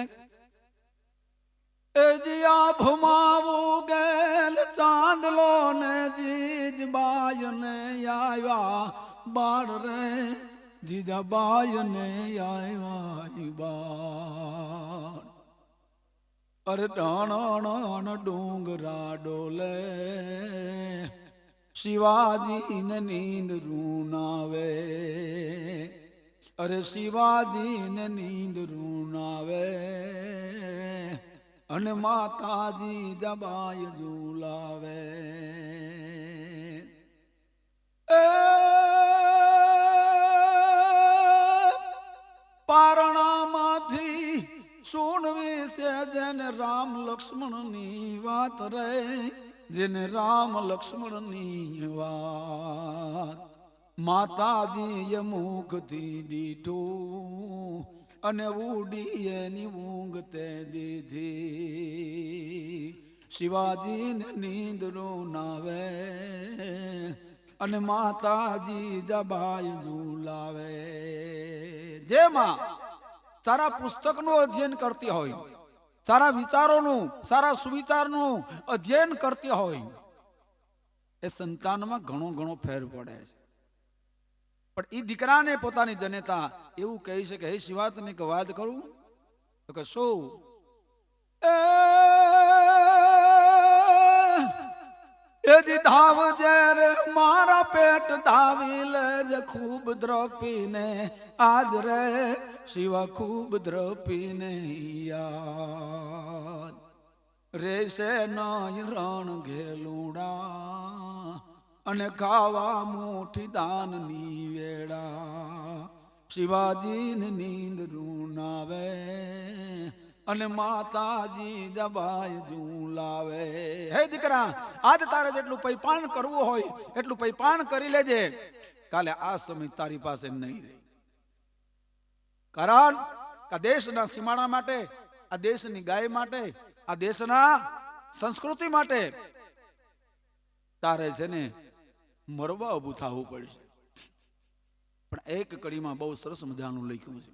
એ દિયા ભમાવું ગેલ ચાંદલો ને જીજબાય ને આવ્યા બાળ રે, જીજાબાય ને આવ્યા બાળ. અરે ડાણ ડુંગરા ડોલે, શિવાજી ને નીંદ રૂનાવે. અરે શિવાજી ને નીંદ રૂનાવે, અને માતાજી જબાય ઝુલાવે. પારણામાંથી સુણવી છે જેને રામ લક્ષ્મણની વાત રે, જેને રામ લક્ષ્મણની વાત. માતાજીએ મુખથી દીઠું અને ઉડી એની ઊંઘ તે દીધી. શિવાજીને નીંદ રૂનાવે, અને માતાજી જબાય ઝુલાવે. જેમાં સારા પુસ્તકનું અધ્યયન કરતી હોય, સારા વિચારોનું, સારા સુવિચારનું અધ્યયન કરતી હોય, એ સંતાનમાં ઘણો ફેર પડે છે. પણ એ દીકરાને પોતાની જનેતા એવું કહે છે કે હે શિવા તને એક વાત કરું? તો કે શું? એ ધાવ જ્યારે મારા પેટ ધાવી લેજે ખૂબ દ્રપીને, આજ રે શિવા ખૂબ દ્રપીને યાદ. રેશે નય રણ ઘેલુડા, અને ખાવા મુઠી દાનની વેળા. શિવાજીને નીંદ રૂનાવે, અને માતાજી જબાય ઝુલાવે. હે દીકરા, આજ તારે જેટલું પૈપાન કરવું હોય એટલું પૈપાન કરી લેજે, કાલે આ સમય તારી પાસે નહીં રહે. કારણ આ દેશના સીમાડા માટે, આ દેશની ગાય માટે, આ દેશના સંસ્કૃતિ માટે તારે છે ને મરવા ઊભું થવું પડશે. પણ એક કડીમાં બહુ સરસ મજાનું લખ્યું છે.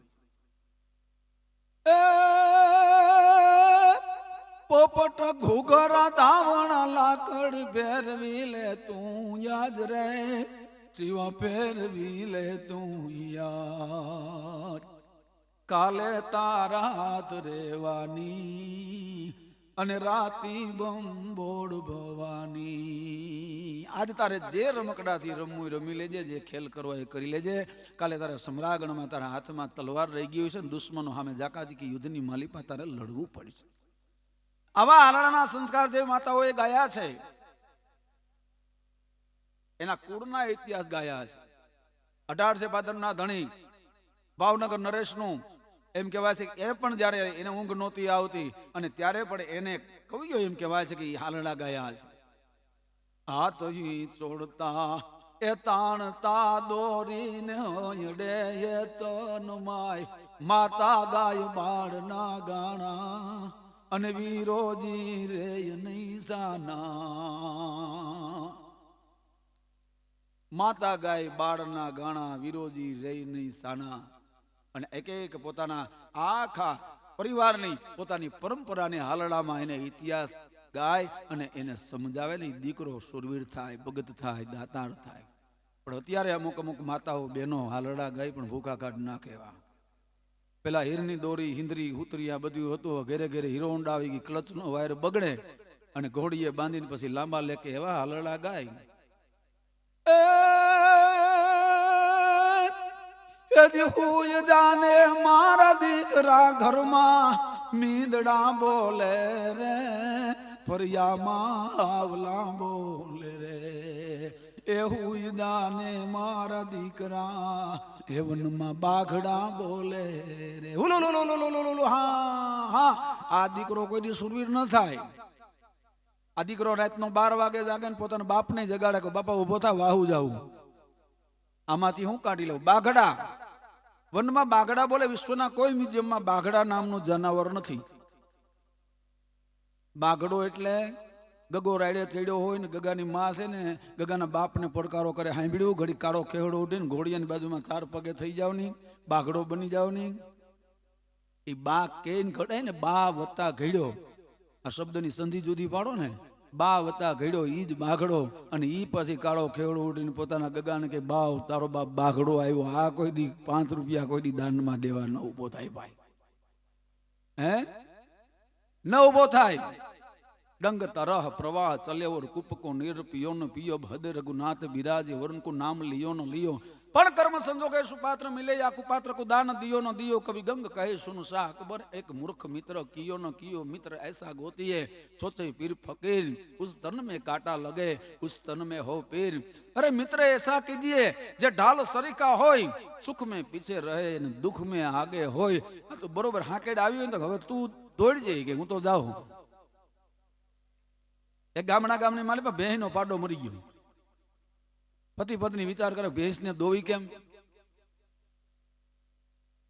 પોપટ ઘુઘરા ધાવણા લાકડ ફેરવી લે તું યાદ રે, શિવા ફેરવી લે તું યાદ. કાલે તારા હાથ રેવાની, અને રાતી બંબોડ ભવાની. આજ તારે જે રમકડાથી રમવું રમી લેજે, જે ખેલ કરવો એ કરી લેજે. કાલે તારે સમ્રાગણમાં તારા હાથમાં તલવાર રહી ગઈ છે, દુશ્મનો સામે જાકાજી કે યુદ્ધની માલિપા તારે લડવું પડશે. આવા હાલડાના સંસ્કાર જે માતાઓએ ગાયા છે, એના કુળના ઇતિહાસ ગાયા છે. 18 ભાદરના ધણી ભાવનગર નરેશનું એમ કહેવાય છે કે એ પણ જ્યારે એને ઊંઘ નહોતી આવતી, અને ત્યારે પણ એને કવિઓ એમ કહેવાય છે કે એ હાલડા ગાયા છે. હાથ ચોડતા એ તાણતા દોરીને હયડે એ તન માય, માતા ગાય બાળના ગાણા, અને વીરોજી રે નહીં સાના. માતા ગાય બાળના ગાણા, વિરોજી રે નહીં સાના. અને એક પોતાના આખા પરિવારની પોતાની પરંપરાને હાલડામાં એને ઇતિહાસ ગાય અને એને સમજાવે ને દીકરો સુરવીર થાય, ભગત થાય, દાતાર થાય. પણ અત્યારે અમુક માતાઓ બહેનો હાલડા ગાય પણ ભૂખા કાઢ ના કહેવા. પેલા હીરની દોરી, હિંદરી, હુતરી આ બધું હતું. ઘેરે ઘેરે હીરો હોન્ડા આવી ગઈ, ક્લચનો વાયર બગડે અને ઘોડીએ બાંધીને પછી લાંબા લેકે એવા હાલડા ગાય. જાને મારા દીકરા ઘરમાં મીંદડા બોલે રે, ફરિયામાં આવલા બોલે રે. એવું જાને મારા દીકરા હેવનમાં બાઘડા બોલે રે. હા, આ દીકરો કોઈ દી સુરવીર ન થાય. આ દીકરો રાતનો 12 વાગે જાગે ને પોતાના બાપને જગાડે કે બાપા ઉભો થા, વાહુ જાવું. આમાંથી હું કાઢી લઉં? બાઘડા. વનમાં બાઘડા બોલે. વિશ્વના કોઈ મ્યુઝિયમમાં બાઘડા નામનું જનાવર નથી. બાઘડો એટલે ગગો રાયડે ચડ્યો હોય ને ગગાની માં છે ને ગગાના બાપને પડકારો કરે, સાંભળ્યું? ઘડી કાળો ખેહડો ઉઠીને ઘોડિયાની બાજુમાં 4 પગે થઈ જાવ ની, બાઘડો બની જાવ ની. એ બા કેન ઘડે ને, બા વત્તા ઘડ્યો, આ શબ્દની સંધિ જુદી પાડો ને, બા વત્તા ઘડ્યો ઈ જ બાઘડો. અને ઈ પછી કાળો ખેવડો ઉઠીને પોતાના ગગાને કે બાવ તારો બાપ બાઘડો આવ્યો. આ કોઈ દી 5 રૂપિયા કોઈ દી દાનમાં દેવા ન ઉભો થાય ભાઈ, હે ન ઉભો થાય. ડંગ તરહ પ્રવાહ ચલેવર કુપકો નિર પિયો ન પિયો ભદ રઘુનાથ બિરાજે વરણ કો નામ લિયો ન લિયો. પણ કર્મ સંજોગે સુપાત્ર મિલે આ કુપાત્ર को दान दियो न दियो. कभी गंग कहे सुन शाह अकबर एक मूर्ख मित्र कियो न कियो मित्र ऐसा गोती है सोचे पीर फकीर उस तन में काटा लगे उस तन में हो पीर. अरे मित्र ऐसा कीजिए जे ढाल सरीका होय सुख में पीछे रहे न दुख में आगे होय. तो बरोबर हाकेड આવી હોય તો હવે તું દોડી જઈ કે હું તો જાઉં. એક ગામની માલી પર ભેંસનો પાડો મરી ગયો. પતિ પત્ની વિચાર કરે ભેંસને દોવી કેમ.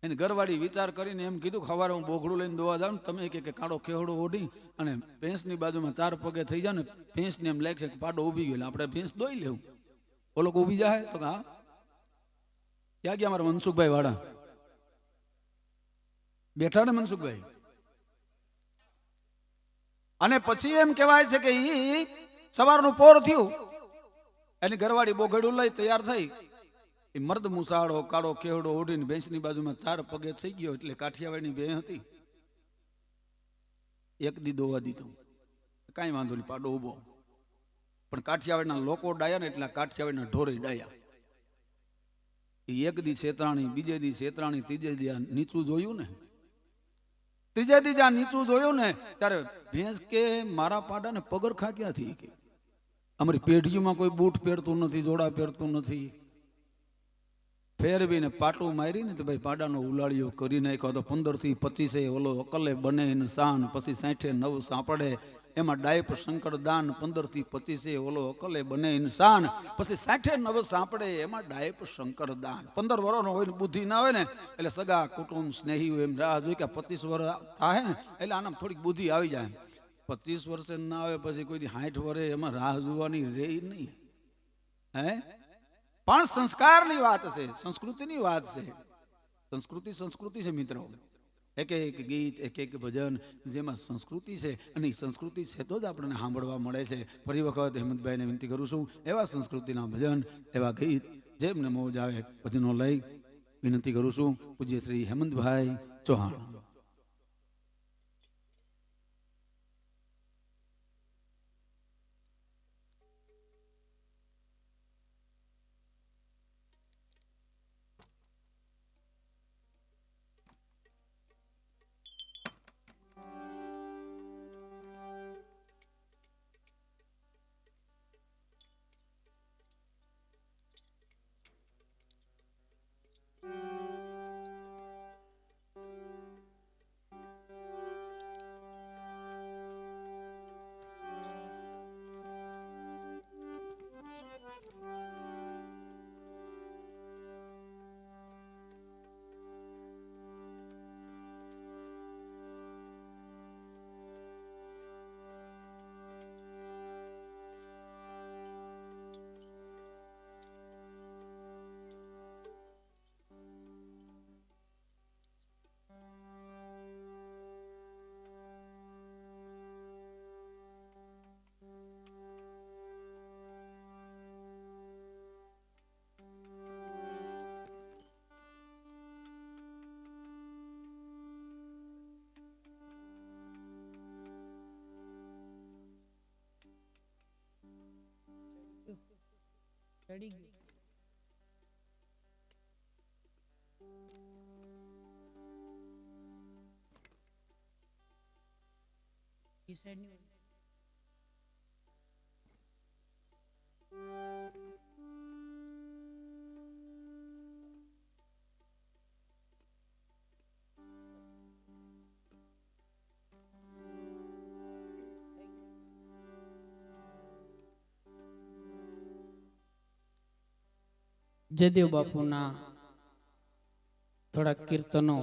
એની ઘરવાળી વિચાર કરીને એમ કીધું સવારે હું બોઘડું લઈને દોવા જાઉં ને તમે કે કાળો ખેવડો ઓઢી અને ભેંસની બાજુમાં 4 પગે થઈ જાવ ને ભેંસને એમ લાગશે કે પાડો ઉભી ગયો આપણે ભેંસ દોઈ લેવું. ઓલો ઉભી જાય તો હા ક્યાં ગયા મારા મનસુખભાઈ વાળા બેઠા ને મનસુખભાઈ. અને પછી એમ કહેવાય છે કે ઈ સવારનું પોર થયું એની ઘરવાળી બોઘડું લઈ તૈયાર થઈ. એ મર્દ મુસાળો કાળો કેવડો ઓઢીને ભેંસની બાજુમાં 4 પગે થઈ ગયો. એટલે કાઠિયાવાડની ભેં હતી. એક દી દોવા દીધું, કાંઈ વાંધો નહીં, પાડો ઉભો. પણ કાઠિયાવાડના લોકો ડાયા ને એટલે કાઠિયાવાડના ઢોરે ડાયા. એ એક દી છેતરાણી, બીજે દી છેતરાણી, ત્રીજે દી નીચું જોયું ને, ત્રીજે દી જ્યાં નીચું જોયું ને ત્યારે ભેંસ કે મારા પાડાને પગરખા ક્યાંથી કે અમારી પેઢીઓમાં કોઈ બૂટ પહેરતું નથી, જોડા પહેરતું નથી. ફેરવીને પાટું મારી ને તો ભાઈ પાડાનો ઉલાળિયો કરી નાખ્યો. તો 15 થી 25 ઓલો અકલે બને ઇન્સાન, પછી 69 સાંપડે એમાં ડાયપ શંકર દાન. 15 થી 25 ઓલો અકલે બને ઇન્સાન, પછી 69 સાંપડે એમાં ડાયપ શંકર દાન. 15 વર્ષનો હોય ને બુદ્ધિ ના હોય ને એટલે સગા કુટુંબ સ્નેહીઓ એમ રાહ જોઈ કે 25 વર્ષ થાય ને એટલે આનામ થોડીક બુદ્ધિ આવી જાય. 25 વર્ષે ના આવે પછી કોઈ 60 વર્ષે એમાં રાહ જોવાની રહી નહીં. હે પણ સંસ્કારની વાત છે, સંસ્કૃતિની વાત છે. સંસ્કૃતિ છે મિત્રો. એક એક ગીત, એક એક ભજન જેમાં સંસ્કૃતિ છે અને એ સંસ્કૃતિ છે તો જ આપણને સાંભળવા મળે છે. ફરી વખત હેમંતભાઈને વિનંતી કરું છું એવા સંસ્કૃતિના ભજન, એવા ગીત જેમને મોજ આવે ભજનો લઈ વિનંતી કરું છું પૂજ્ય શ્રી હેમંતભાઈ ચૌહાણ. ચડી ગયું. ઈ સાઈડની જયદેવ બાપુના થોડા કીર્તનો,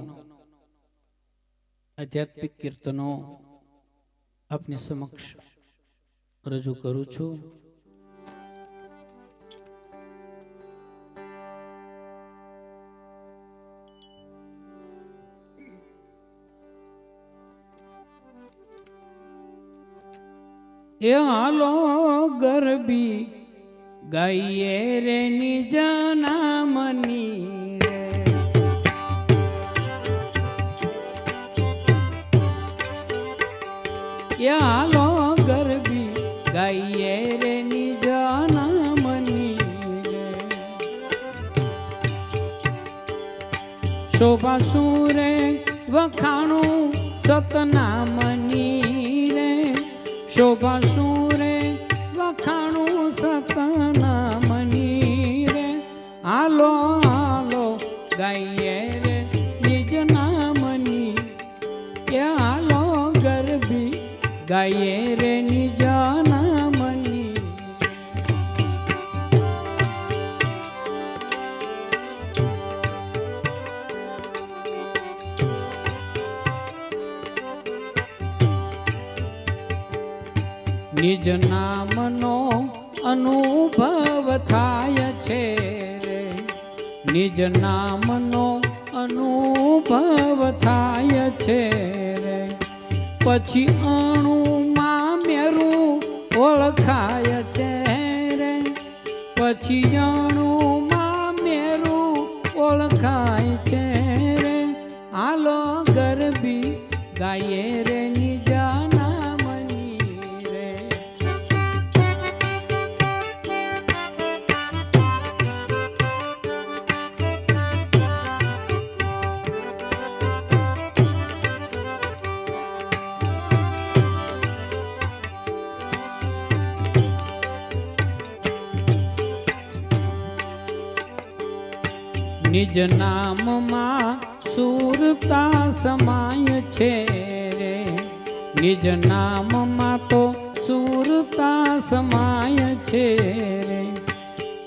આધ્યાત્મિક કીર્તનો આપની સમક્ષ રજૂ કરું છું. એ હાલો ગરબી ગાઈએ રે નિજ નામની રે, એ હાલો ગરબી ગાઈએ રે નિજ નામની રે. શોભા સુરે વખાણું સતનામની રે, શોભા સુરે વખાણું સતનામની રે. હાલો હાલો ગાઈએ રે નિજ નામની, કે હાલો ગરબી ગાઈએ રે નિજ નામની. નિજ નામનો અનુભવ થાય છે રે, નિજ નામનો અનુભવ થાય છે રે. પછી અણુમાં મેરું ઓળખાય છે રે, પછી અણુમાં મેરું ઓળખાય છે રે. હાલો ગરબી ગાઈએ રે નિજ નિજ નામમાં સુરતા સમાય છે રે, નિજ નામમાં તો સુરતા સમાય છે રે.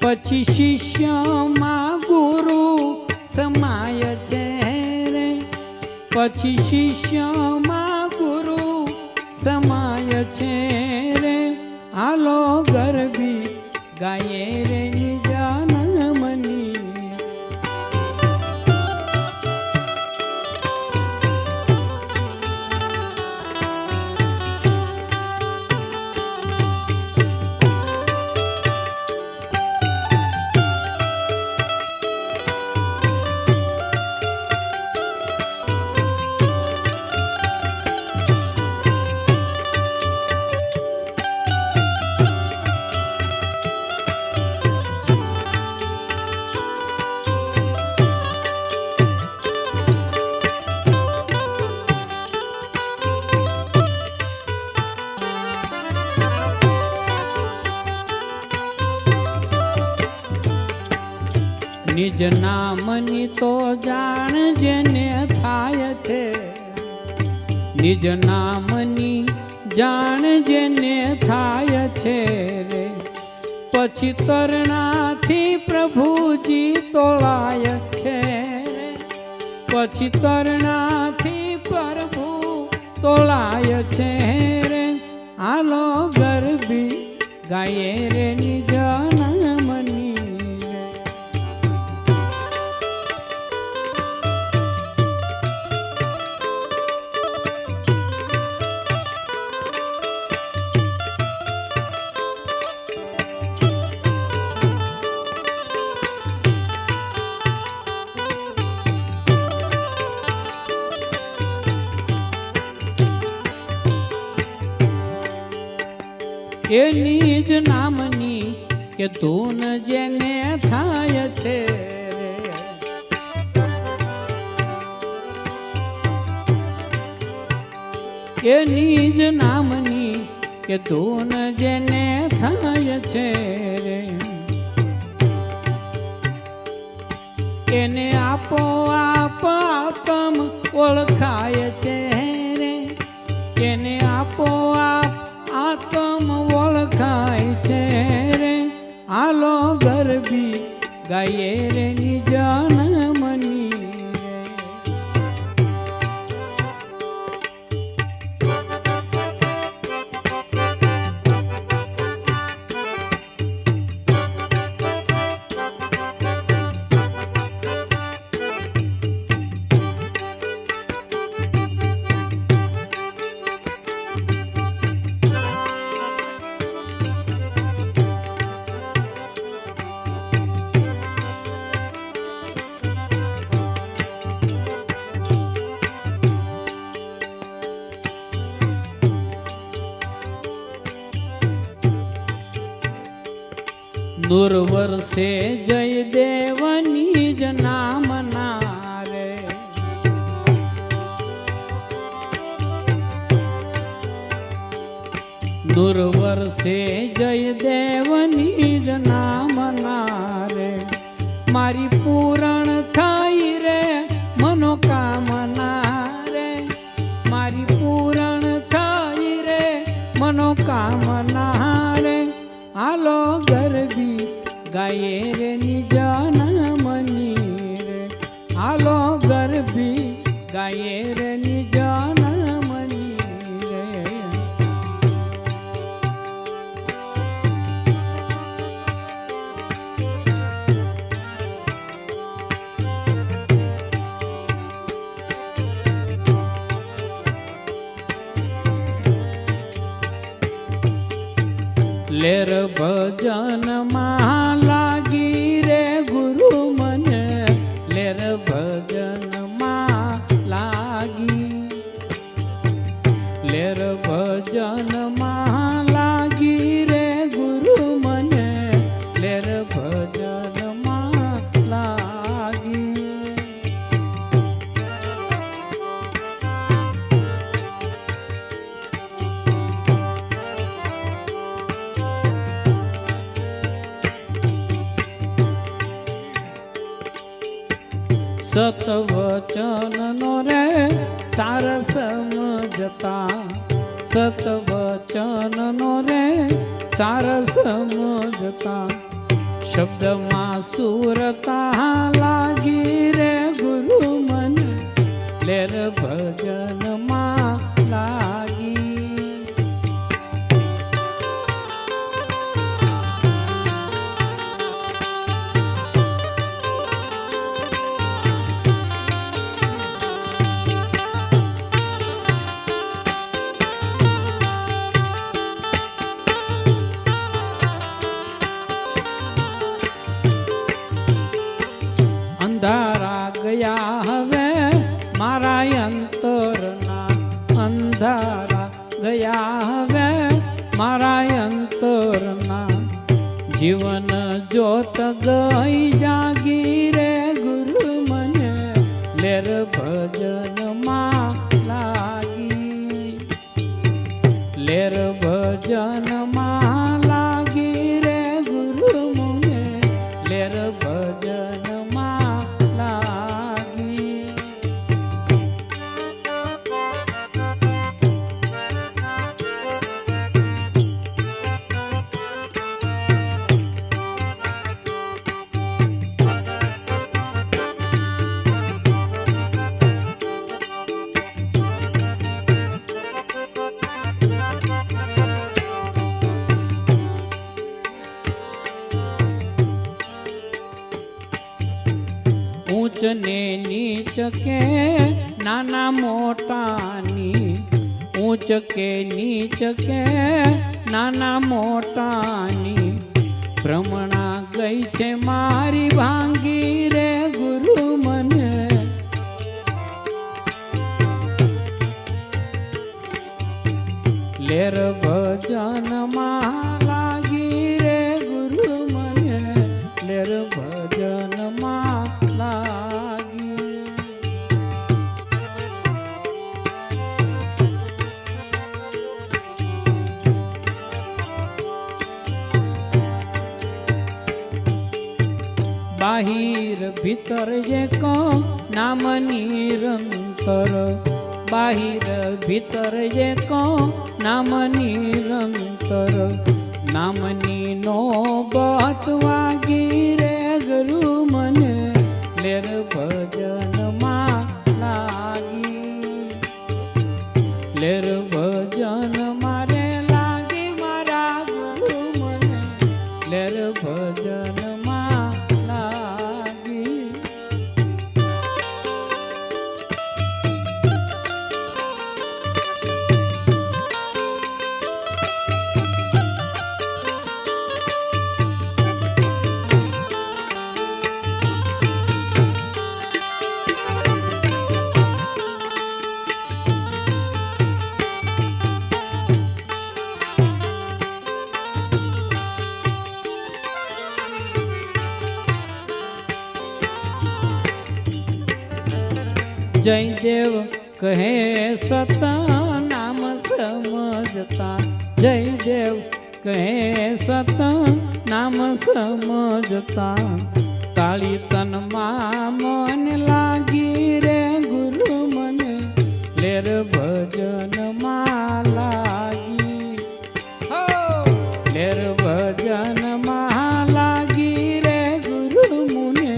પછી શિષ્યમાં ગુરુ સમાય છે રે, પછી શિષ્યમાં ગુરુ સમાય છે રે. હાલો ગરબી ગાઈએ રે નિજ નામની. નિજ નામની તો જાણ જેને થાય છે, નિજ નામની જાણ જેને થાય છે રે. પછી તરણાથી પ્રભુજી તોળાય છે રે, પછી તરણાથી પ્રભુ તોળાય છે રે. હાલો ગરબી ગાઈએ રે નિજ નામની. એ નિજ નામની કે ધૂન જેને થાય છે રે, એ નિજ નામની કે ધૂન જેને થાય છે રે. એને આપો આપ આત્મ ઓળખાય છે રે, એને આપો આપ આત્મ ઓળખાય છે રે. હાલો ગરબી ગાયે રે નિજન મની રે. નૂર વર્ષે જય દેવની જ નામ ના રે. નૂર વર્ષે જય દેવની જ નામ ના રે. મારી પૂરણ થઈ રે મનોકામના રે. મારી પૂરણ થઈ રે મનોકામના રે. હાલો ગરબી ગાયે રે નિજન મની રે. હાલો ગરબી ગાયે રે નિજન મની રે. લેર ભજન માં લાગી રે ગુરુ મને. લેર ભજન માં લાગી. લેર ભજન માં લાગી રે ગુરુ મને. લેર ભજન માં લાગી. સતવચન નો રે સાર સમજતા. સતવચન નો રે સાર સમજતા. શબ્દમાં સુરતા લાગી રે ગુરુ મને. લેર ભજન માં લાગી. અંધારા ગયા હવે મારા અંતરના. અંધારા ગયા હવે મારા અંતરના. જીવન જોત ગઈ જાગી રે ગુરુ મને. લેર ભજન માં લાગી. લેર ભજન માં લાગી રે ગુરુ મને. લેર ભજન ઊંચ ને નીચ કે નાના મોટાની. ઊંચ કે નીચ કે નાના મોટાની. ભ્રમણા ગઈ છે મારી ભાંગી રે ગુરુ મને. લેર ભજન માં લાગી રે ગુરુ મને. લેર ભજન માં લાગી. બાહિર ભીતર જે કો નામ નિરંતર. બાહિર ભીતર જે કો નામ નિરંતર. નામની નોબત વાગી રે ગુરુ ભજનમાં લાગી. જયદેવ કહે સતા નામ સમજતા, જયદેવ કહે સતા નામ સમજતા, તાળી તનમાં મન લાગી રે ગુરુ મને લેર ભજનમાં લાગી. લેર ભજનમાં લાગી રે ગુરુ મુને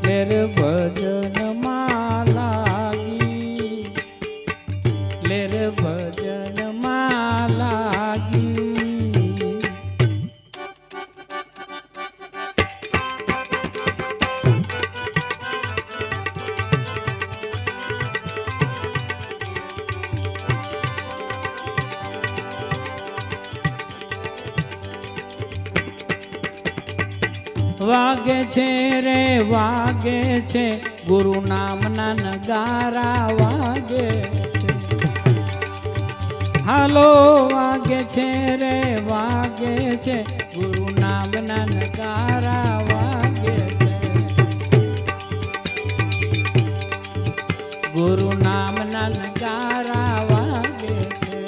લેર ભજનમાં લાગી. લેર ભજનમાં લાગી. વાગે છે રે વાગે છે ગુરુ નામના નગારા વાગે છે. હાલો વાગે છે રે વાગે છે ગુરુ નામના નગારા વાગે છે. ગુરુ નામના નગારા વાગે છે.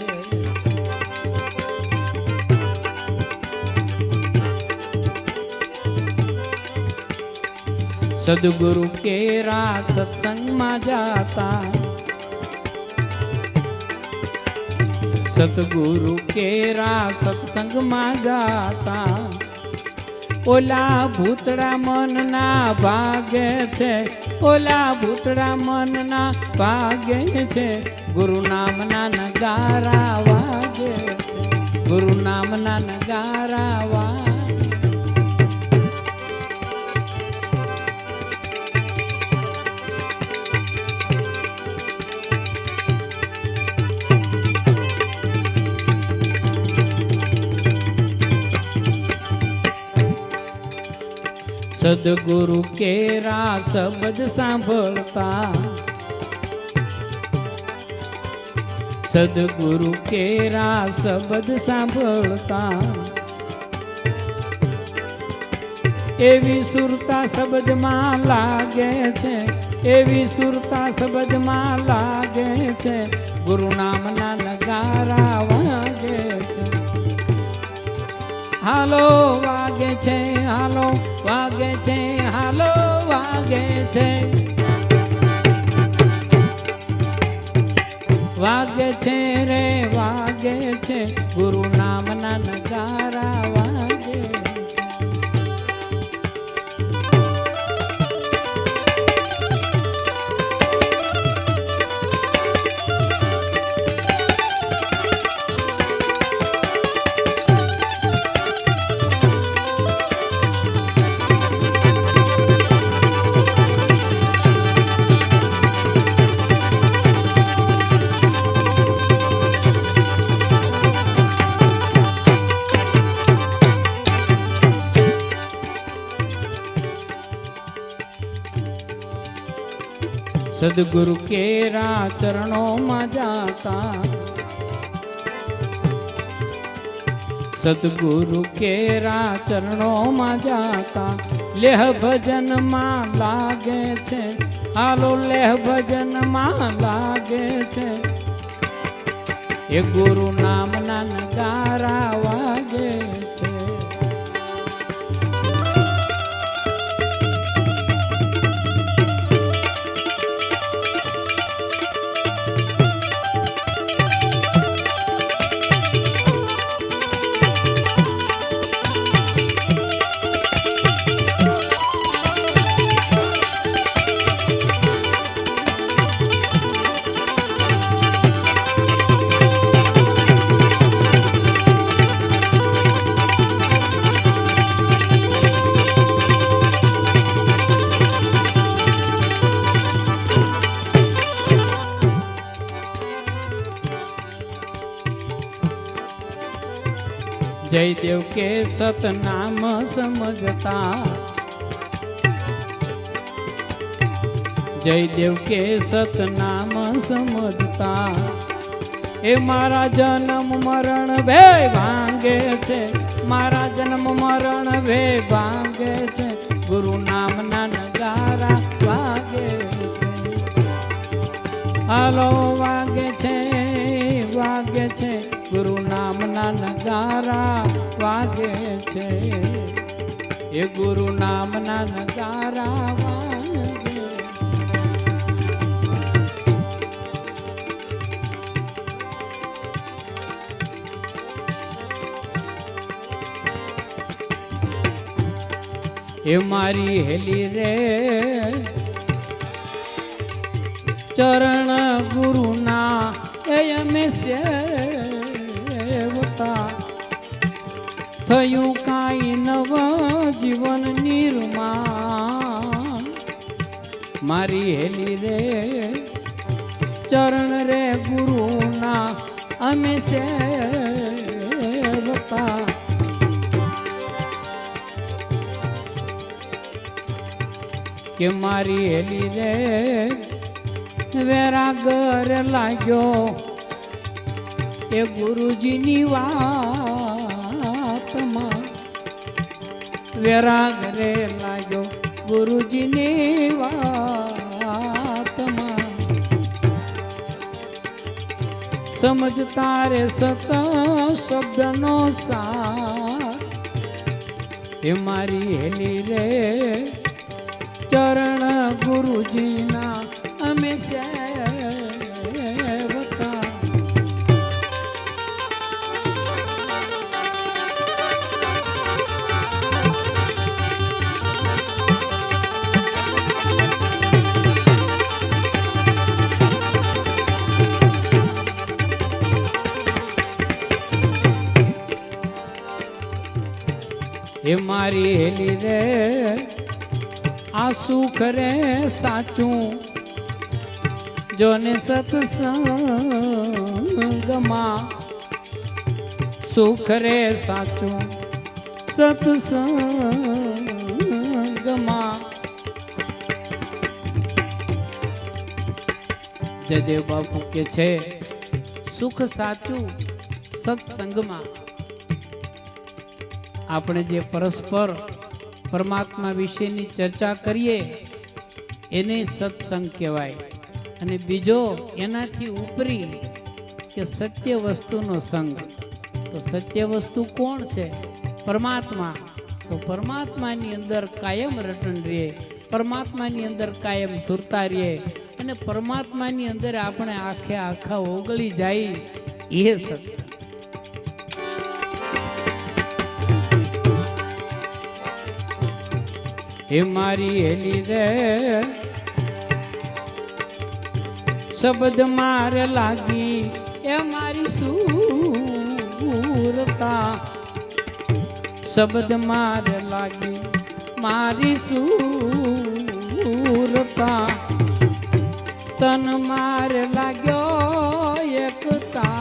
સદગુરુ કેરા સત્સંગમાં જાતા, સતગુરુ કેરા સત્સંગમાં જાતા, ઓલા ભૂતડા મનના ભાગે છે, ઓલા ભૂતડા મનના ભાગે છે. ગુરુ નામના નગારા વાગે છે, ગુરુ નામના નગારા વાગે. સદગુરુ કેરા શબ્દ સાંભળતા, સદગુરુ કેરા શબ્દ સાંભળતા, એવી સુરતા શબ્દમાં લાગે છે, એવી સુરતા શબ્દમાં લાગે છે. ગુરુ નામના નગારા વાગે છે. હાલો વાગે છે, હાલો વાગે છે, હાલો વાગે છે. વાગે છે રે વાગે છે ગુરુ નામના નગારા વાગે. સદગુરુ કેરા ચરણોમાં જાતા, સદગુરુ કેરા ચરણોમાં જાતા, લેહ ભજનમાં લાગે છે. હાલો લેહ ભજનમાં લાગે છે. એ ગુરુ નામના નગારા વાગે છે. જયદેવ કે સતનામ સમજતા, જયદેવ કે સતનામ સમજતા, એ મારા જન્મ મરણ ભે ભાંગે છે, મારા જન્મ મરણ ભે ભાંગે છે, ગુરુ નામ ના નગારા વાગે છે, હાલો વાગે છે, વાગે છે, ગુરુ નામ ના નગારા વાગે છે, એ ગુરુ નામ ના નગારા વાગે. એ મારી હેલી રે ચરણ ગુરુના એ અમે સેવતા, થયું કાંઈ નવ જીવન નિર્માણ, મારી હેલી રે ચરણ રે ગુરુના અમે સેવતા, કે મારી હેલી રે વેરાગર લાગ્યો એ ગુરુજીની વાતમાં, વેરાગરે લાગ્યો ગુરુજીની વાતમાં, સમજતા રે સત શબ્દનો સાર, એ મારી હેલી રે ચરણ ગુરુજીના અમે સેવતા, એ મારી હેલી રે આ સુખ રે સાચું જોને સત્સંગમાં, સુખ રે સાચું સત્સંગમાં, જયદેવ બાપુ કે છે સુખ સાચું સત્સંગમાં. આપણે જે પરસ્પર પરમાત્મા વિશેની ચર્ચા કરીએ એને સત્સંગ કહેવાય, અને બીજો એનાથી ઉપરી કે સત્ય વસ્તુનો સંગ. તો સત્ય વસ્તુ કોણ છે? પરમાત્મા. તો પરમાત્માની અંદર કાયમ રટણ રહે, પરમાત્માની અંદર કાયમ સુરતા રહે, અને પરમાત્માની અંદર આપણે આખે આખા ઓગળી જાય એ સત્સંગ. એ મારી હેલી રે શબ્દ મારે લાગી એ મારી સુરતા, શબ્દ મારે લાગી મારી સુરતા, તન મારે લાગ્યો એકતા,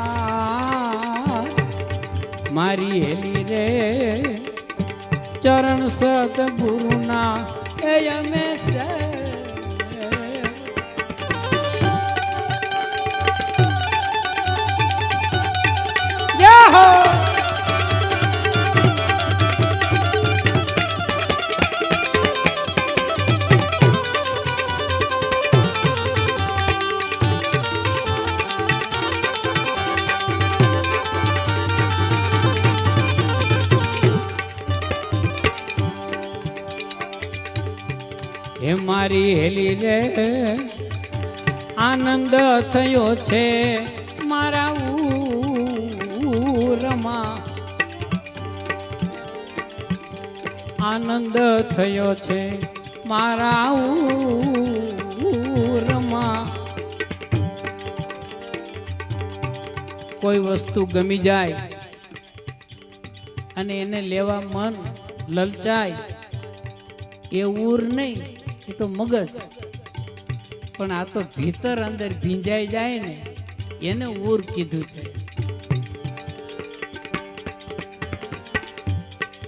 મારી હેલી રે ચરણ સદગુરુના એ અમે સે. હે મારી હેલી રે આનંદ થયો છે મારા ઉરમાં, આનંદ થયો છે મારા ઉરમાં. કોઈ વસ્તુ ગમી જાય અને એને લેવા મન લલચાય એ ઉર નહીં, એ તો મગજ. પણ આ તો ભીતર અંદર ભીંજાઈ જાય ને એને ઉર કીધું છે.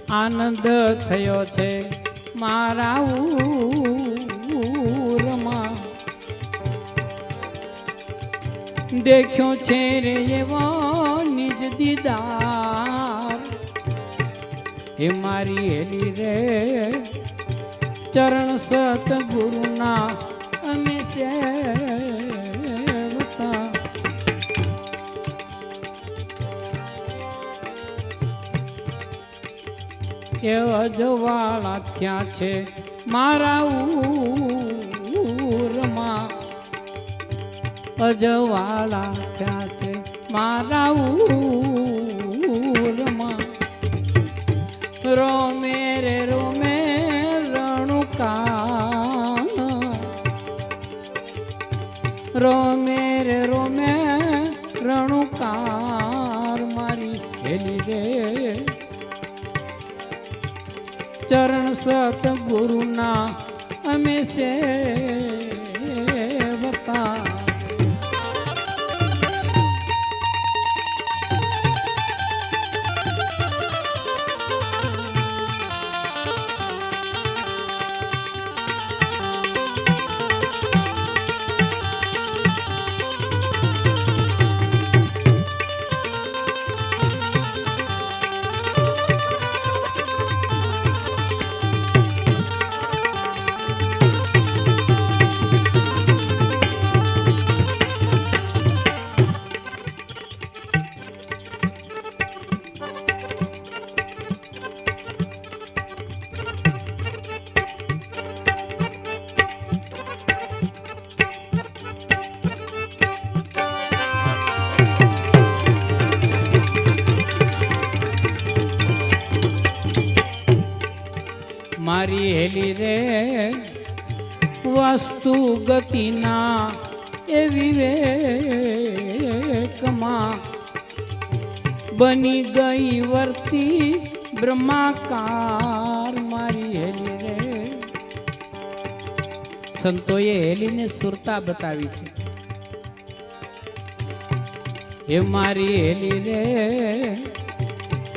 આનંદ થયો છે મારા ઉરમાં. દેખ્યો છે રે એવો નિજ દીદાર, એ મારી હેલી રે ચરણ સતગુરુના અમે સેવતા. એ અજવાળા થયા છે મારા ઉરમાં, અજવાળા થયા છે મારા ઉરમાં. રોમે રે રોમે રણુકા, રોમે રે રોમે રણુકાર મારી હેલી રે ચરણ સતગુરુના અમે સેવતા. મારી હેલી રે વસ્તુ ગતિના એ વિવેકમાં બની ગઈ વર્તી બ્રહ્માકાર. મારી હેલી રે સંતોએ હેલીને સુરતા બતાવી છે. એ મારી હેલી રે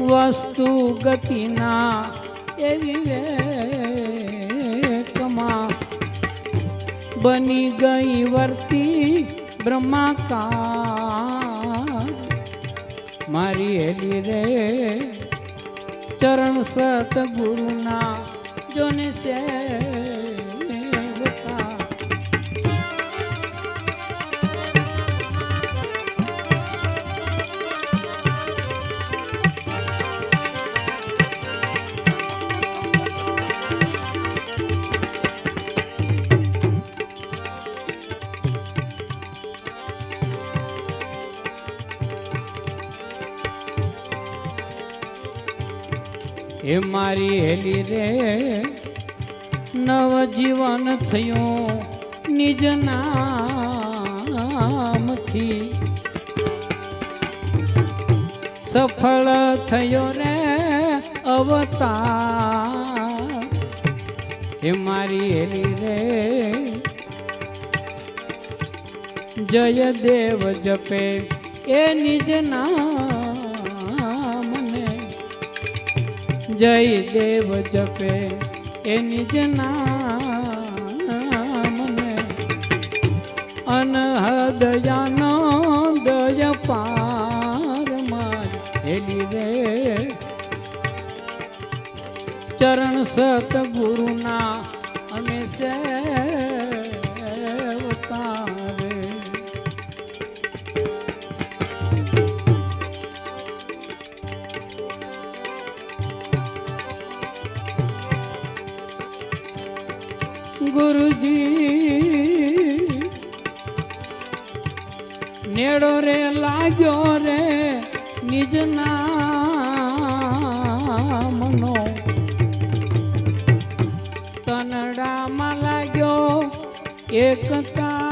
વસ્તુ ગતિના એ વિવેકમાં બની ગઈ વર્તી બ્રહ્માકાર. મારી હેલી રે ચરણ સતગુરુના જોને સેવતા. એ મારી હેલી રે નવ જીવન થયું નિજ નામથી, સફળ થયો રે અવતાર. એ મારી હેલી રે જય દેવ જપે એ નિજ નામને, જય દેવ જપે એ નિજ નામને. અનહદયાનંદય પારમાં હેલી રે ચરણ સતગુરુના અમે સેવતા રે. ગુરુજી નેડો રે લાગ્યો રે નિજ નામનો, તનડામાં લાગ્યો એક તાર.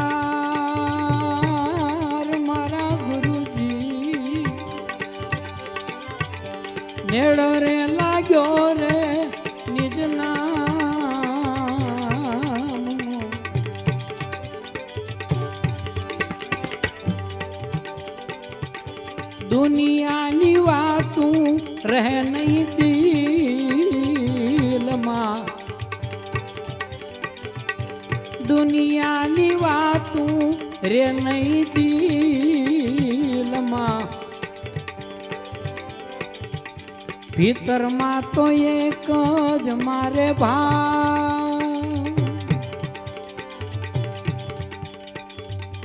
મારા ગુરુજી નેડો રે લાગ્યો રે નિજ નામનો, દુનિયાની વાતું રહે નહીં દી દુનિયાની વાતું રે નહીં દિલમાં, ભીતરમાં તો એક જ મારે ભાવ.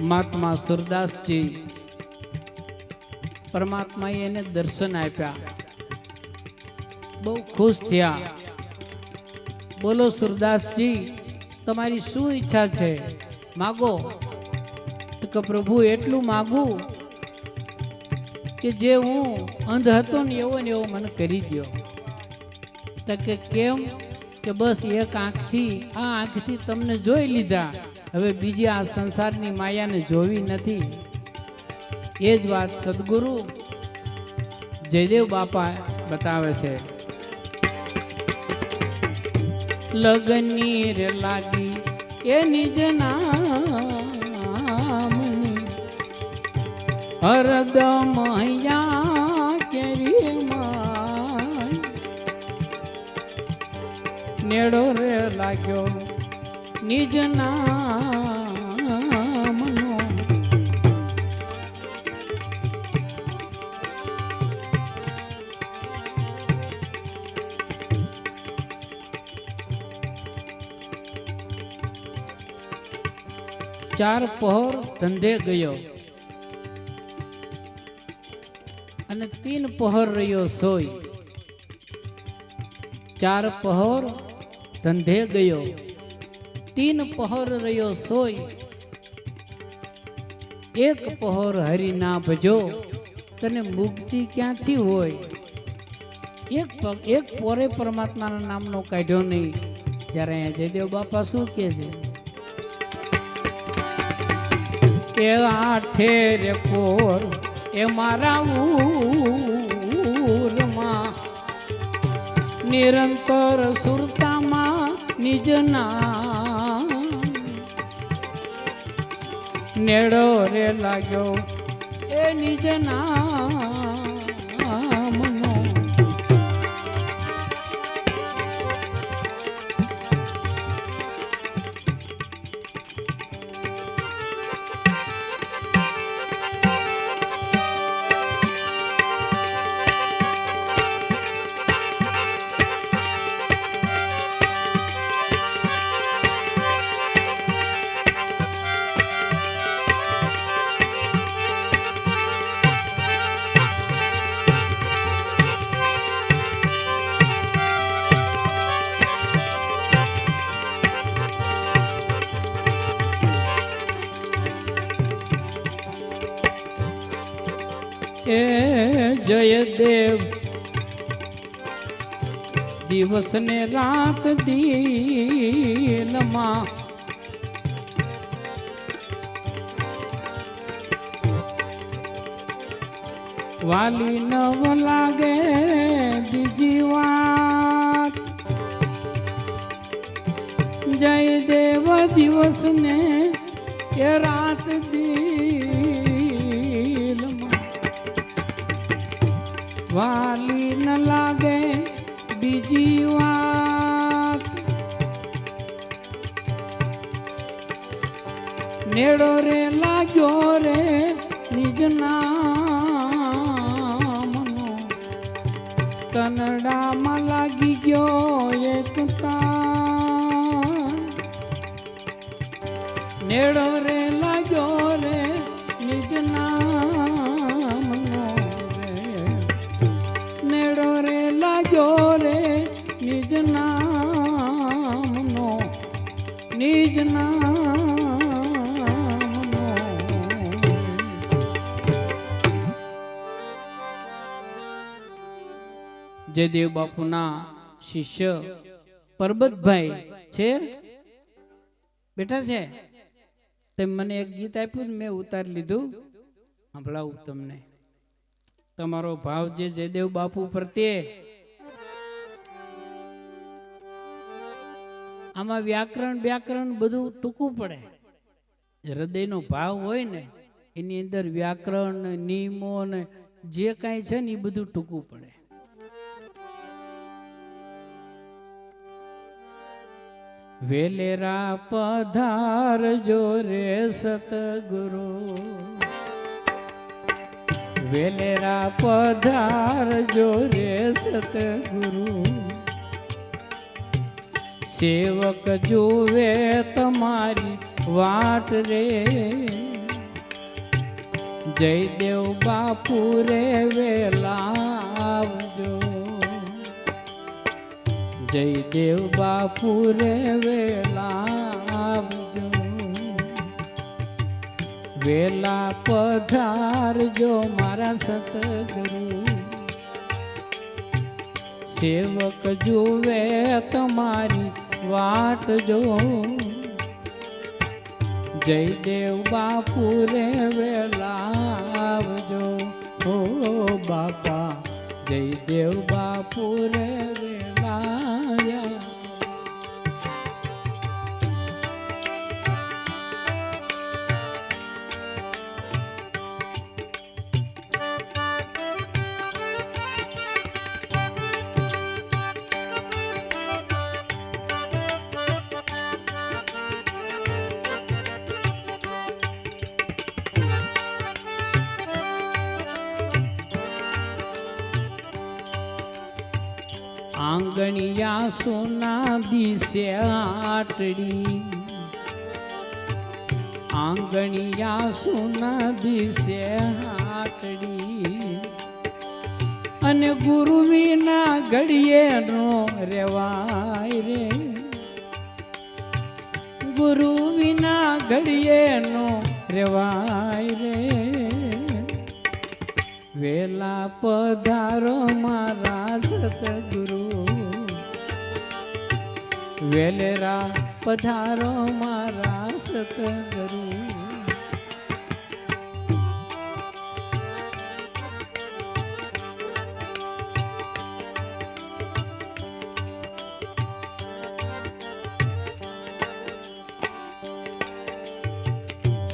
મહાત્મા સુરદાસજી પરમાત્માએ એને દર્શન આપ્યા, બહુ ખુશ થયા. બોલો સુરદાસજી, તમારી શું ઈચ્છા છે, માગો. તો કે પ્રભુ એટલું માગું કે જે હું અંધ હતો ને એવો મને કરી દો. તો કે કેમ? કે બસ એક આંખથી આ આંખથી તમને જોઈ લીધા, હવે બીજી આ સંસારની માયાને જોવી નથી. એ જ વાત સદગુરુ જયદેવ બાપા બતાવે છે. લગની રે લાગી એ નિજ નામની, હરદમ હૈયા કેરી માં, નેડો રે લાગ્યો નિજ નામનો. ચાર પહોર ધંધે ગયો અને 3 પહોર રહ્યો સોય. 4 પહોર ધંધે ગયો, 3 પહોર રહ્યો સોય. 1 પહોર હરી ના ભજો, તને મુક્તિ ક્યાંથી હોય? એક પોરે પરમાત્માના નામનો કાઢ્યો નહીં. જ્યારે અહીંયા જયદેવ બાપા શું કહે છે? એ આઠે રે પોર એ મારા ઉરમાં, નિરંતર સુરતામાં નિજના, નેડો રે લાગ્યો એ નિજના મનો. એ જયદેવ દિવસ ને રાત દિલમાં, વાલી નવ લાગે બીજી વાત. જયદેવ દિવસ ને એ રાત વાલી ન લાગે બીજી વાત. નેડો રે લાગ્યો રે નિજ નામનો, કનડામાં લાગી ગયો એક તાર. નેડો રે લાગ્યો રે નિજ નામનો, નેડો રે લાગ્યો રે નિજ નામનો, નિજ નામનો. જયદેવ બાપુના શિષ્ય પરબતભાઈ છે, બેઠા છે. તેમ મને એક ગીત આપ્યું ને મેં ઉતારી લીધું, સંભળાવું તમને. તમારો ભાવ જે જયદેવ બાપુ પ્રત્યે, આમાં વ્યાકરણ બધું ટૂંકું પડે. હૃદયનો ભાવ હોય ને એની અંદર વ્યાકરણ નિયમો ને જે કાંઈ છે ને એ બધું ટૂંકું પડે. વેલેરા પધારજો રે સતગુરુ, વેલેરા પધારજો રે સતગુરુ, સેવક જુએ તમારી વાટ રે, જયદેવ બાપુ રે વેલા આવજો, જયદેવ બાપુ રે વેલા આવજો, વેલા પધારજો મારા સતગુરુ, સેવક જુએ તમારી વાટ જો, જયદેવ બાપુ રે વેલા આવજો, ઓ બાપા જયદેવ બાપુ રે વેલા આવજો. આંગણિયા સોના દિશે આટડી, આંગણિયા સોના દિશે આટડી, અને ગુરુ વિના ઘડીએ નો રેવાય રે, ગુરુ વિના ઘડીએ નો રેવાય રે, વેલા પધારો મારા સતગુરુ, વેલેરા પધારો મારા સતગુરુ,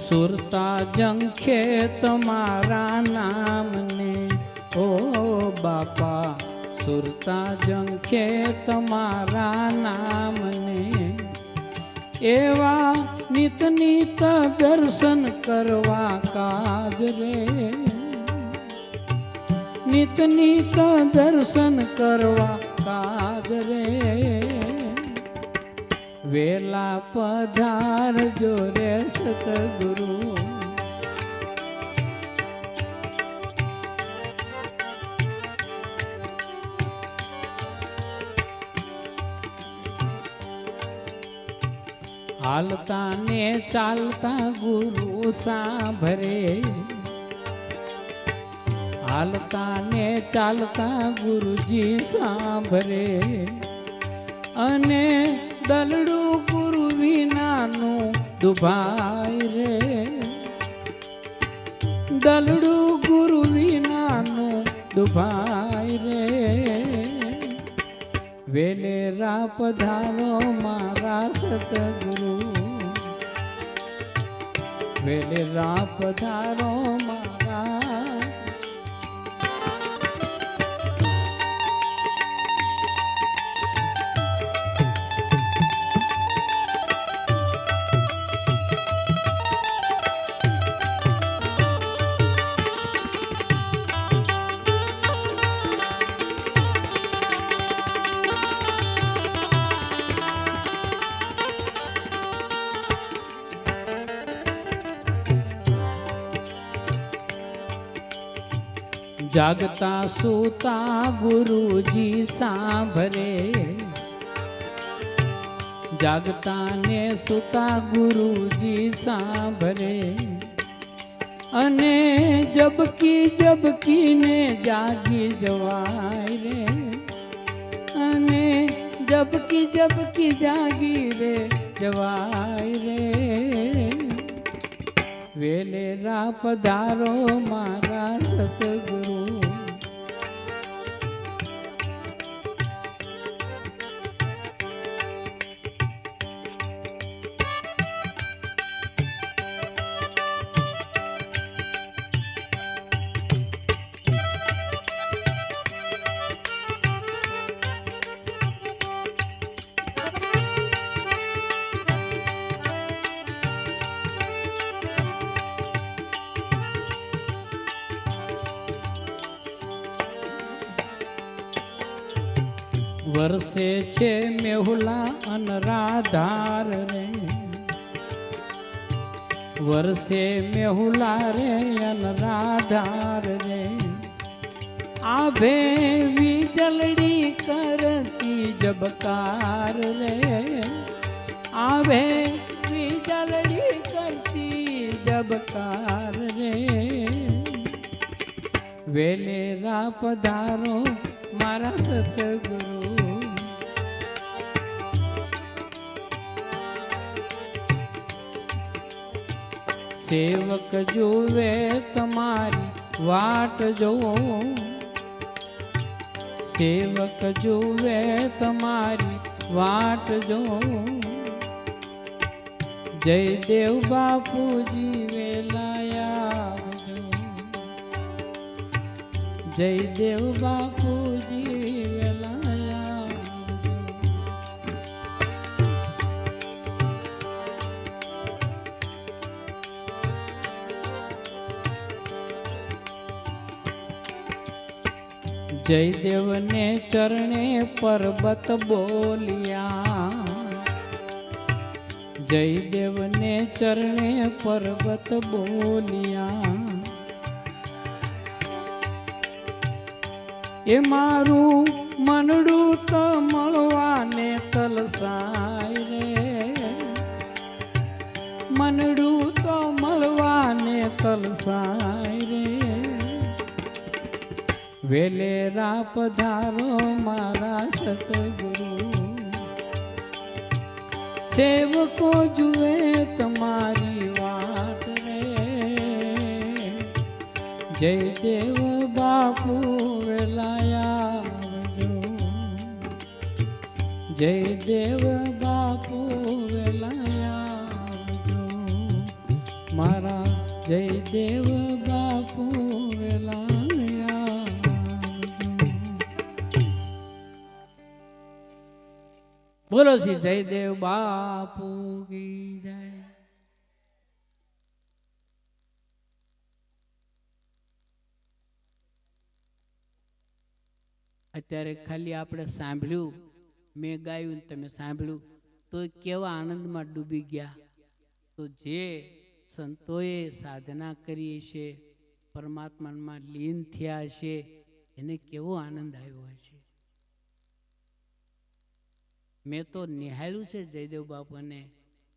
સુરતા જંખે તમારા નામને, ઓ બાપા સુરતા જંખે તમારા નામને, એવા નિત નિત દર્શન કરવા કાજ રે, નિત નિત દર્શન કરવા કાજ રે, વેલા પધારજો રે સતગુરુ, હાલતા ને ચાલતા ગુરુ સાંભરે, હાલતા ને ચાલતા ગુરુજી સાંભરે, અને દલડું ગુરુ વિનાનું દુભાય રે, દલડું ગુરુ વિનાનું દુભાય રે, વેલેરા પધારો મારા સતગુરુ, વેલેરા પધારો મારા. જાગતા સૂતા ગુરુજી સાંભરે, જાગતા ને સૂતા ગુરુજી સાંભરે, અને જબકી જબકી ને જાગી જવાય રે, અને જબકી જબકી જાગી રે જવાય રે, વેલેરા પધારો મારા સતગુરુ, વરસે છે મેહુલા અનરાધાર રે, વરસે મેહુલા રે અનરાધાર રે, આભે વીજળી કરતી જબકાર રે, આભે વીજળી કરતી જબકાર રે, વેલેરા પધારો મારા સતગુરુ, સેવક જુએ તમારી વાટ જો, સેવક જુએ તમારી વાટ જો, જયદેવ બાપુજી વેલાયા આવજો, જયદેવ બાપુજી વેલાયા આવજો. જયદેવને ચરણે પર્વત બોલ્યા, જયદેવને ચરણે પર્વત બોલ્યા, એ મારું મનડું તો મળવાને તલસાય રે, મનડું તો મળવાને તલસાય રે, વેલેરા પધારો મારા સતગુરુ, સેવકો જુએ તમારી વાટ રે, જયદેવ બાપુ વેલાયા આવજો, જયદેવ બાપુ વેલાયા આવજો, મારા જયદેવ બાપુ વેલાયા. બોલો શ્રી જયદેવ બાપુ કી જય. અત્યારે ખાલી આપણે સાંભળ્યું, મેં ગાયું તમે સાંભળ્યું તો કેવા આનંદમાં ડૂબી ગયા. તો જે સંતોએ સાધના કરી છે, પરમાત્મામાં લીન થયા છે, એને કેવો આનંદ આવ્યો હશે. મેં તો નિહાળ્યું છે જયદેવ બાપુને,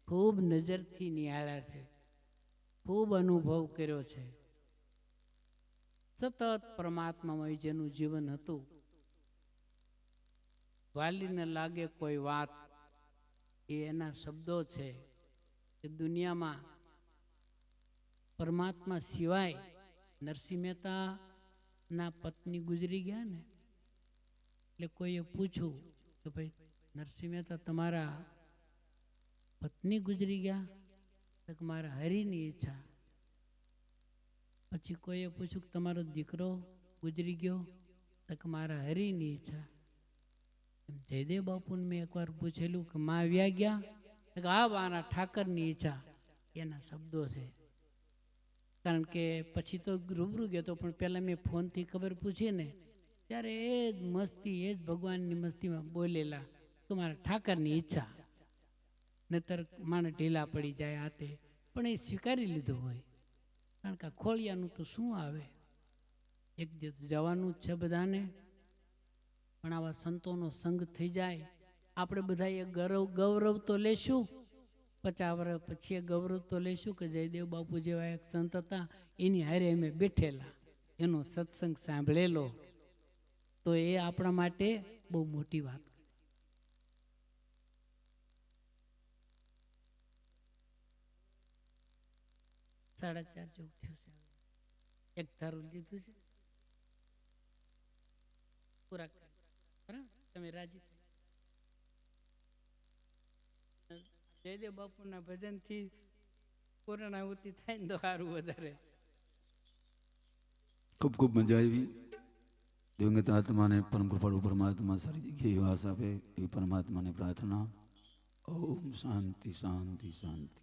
ખૂબ નજરથી નિહાળ્યા છે, ખૂબ અનુભવ કર્યો છે. સતત પરમાત્મામય જેનું જીવન હતું, વાલીને લાગે કોઈ વાત એ એના શબ્દો છે કે દુનિયામાં પરમાત્મા સિવાય નરસિંહ મહેતાના પત્ની ગુજરી ગયા ને, એટલે કોઈએ પૂછ્યું કે ભાઈ નરસિંહ મહેતા તમારા પત્ની ગુજરી ગયા? તો મારા હરિની ઈચ્છા. પછી કોઈએ પૂછ્યું કે તમારો દીકરો ગુજરી ગયો? તો મારા હરિની ઈચ્છા. જયદેવ બાપુને મેં એકવાર પૂછેલું કે માં વ્યા ગયા? તો આ મારા ઠાકરની ઈચ્છા. એના શબ્દો છે. કારણ કે પછી તો રૂબરૂ ગયો તો, પણ પહેલાં મેં ફોનથી ખબર પૂછી ને ત્યારે એ જ મસ્તી, એ જ ભગવાનની મસ્તીમાં બોલેલા તો મારા ઠાકરની ઈચ્છા. નહીતર માણસ ઢીલા પડી જાય હાથે, પણ એ સ્વીકારી લીધું હોય. કારણ કે ખોળિયાનું તો શું આવે, એક દિવસ જવાનું જ છે બધાને. પણ આવા સંતોનો સંગ થઈ જાય, આપણે બધા એ ગૌરવ તો લેશું. 50 વર્ષ પછી એ ગૌરવ તો લેશું કે જયદેવ બાપુ જેવા એક સંત હતા, એની હારે અમે બેઠેલા, એનો સત્સંગ સાંભળેલો. તો એ આપણા માટે બહુ મોટી વાત. 4:30 જેવું થયું છે. એક ધારું લીધું છે, પૂરા બરાબર. તમે રાજી જયદેવ બાપુના ભજનથી પૂર્ણાહુતિ થાય ને તો સારું વધારે. ખૂબ ખૂબ મજા આવી. દિવંગત આત્માને પરમ કૃપાળુ પરમાત્મા સારી જગ્યાએ વાસ આપે એવી પરમાત્માને પ્રાર્થના. ઓમ શાંતિ શાંતિ શાંતિ.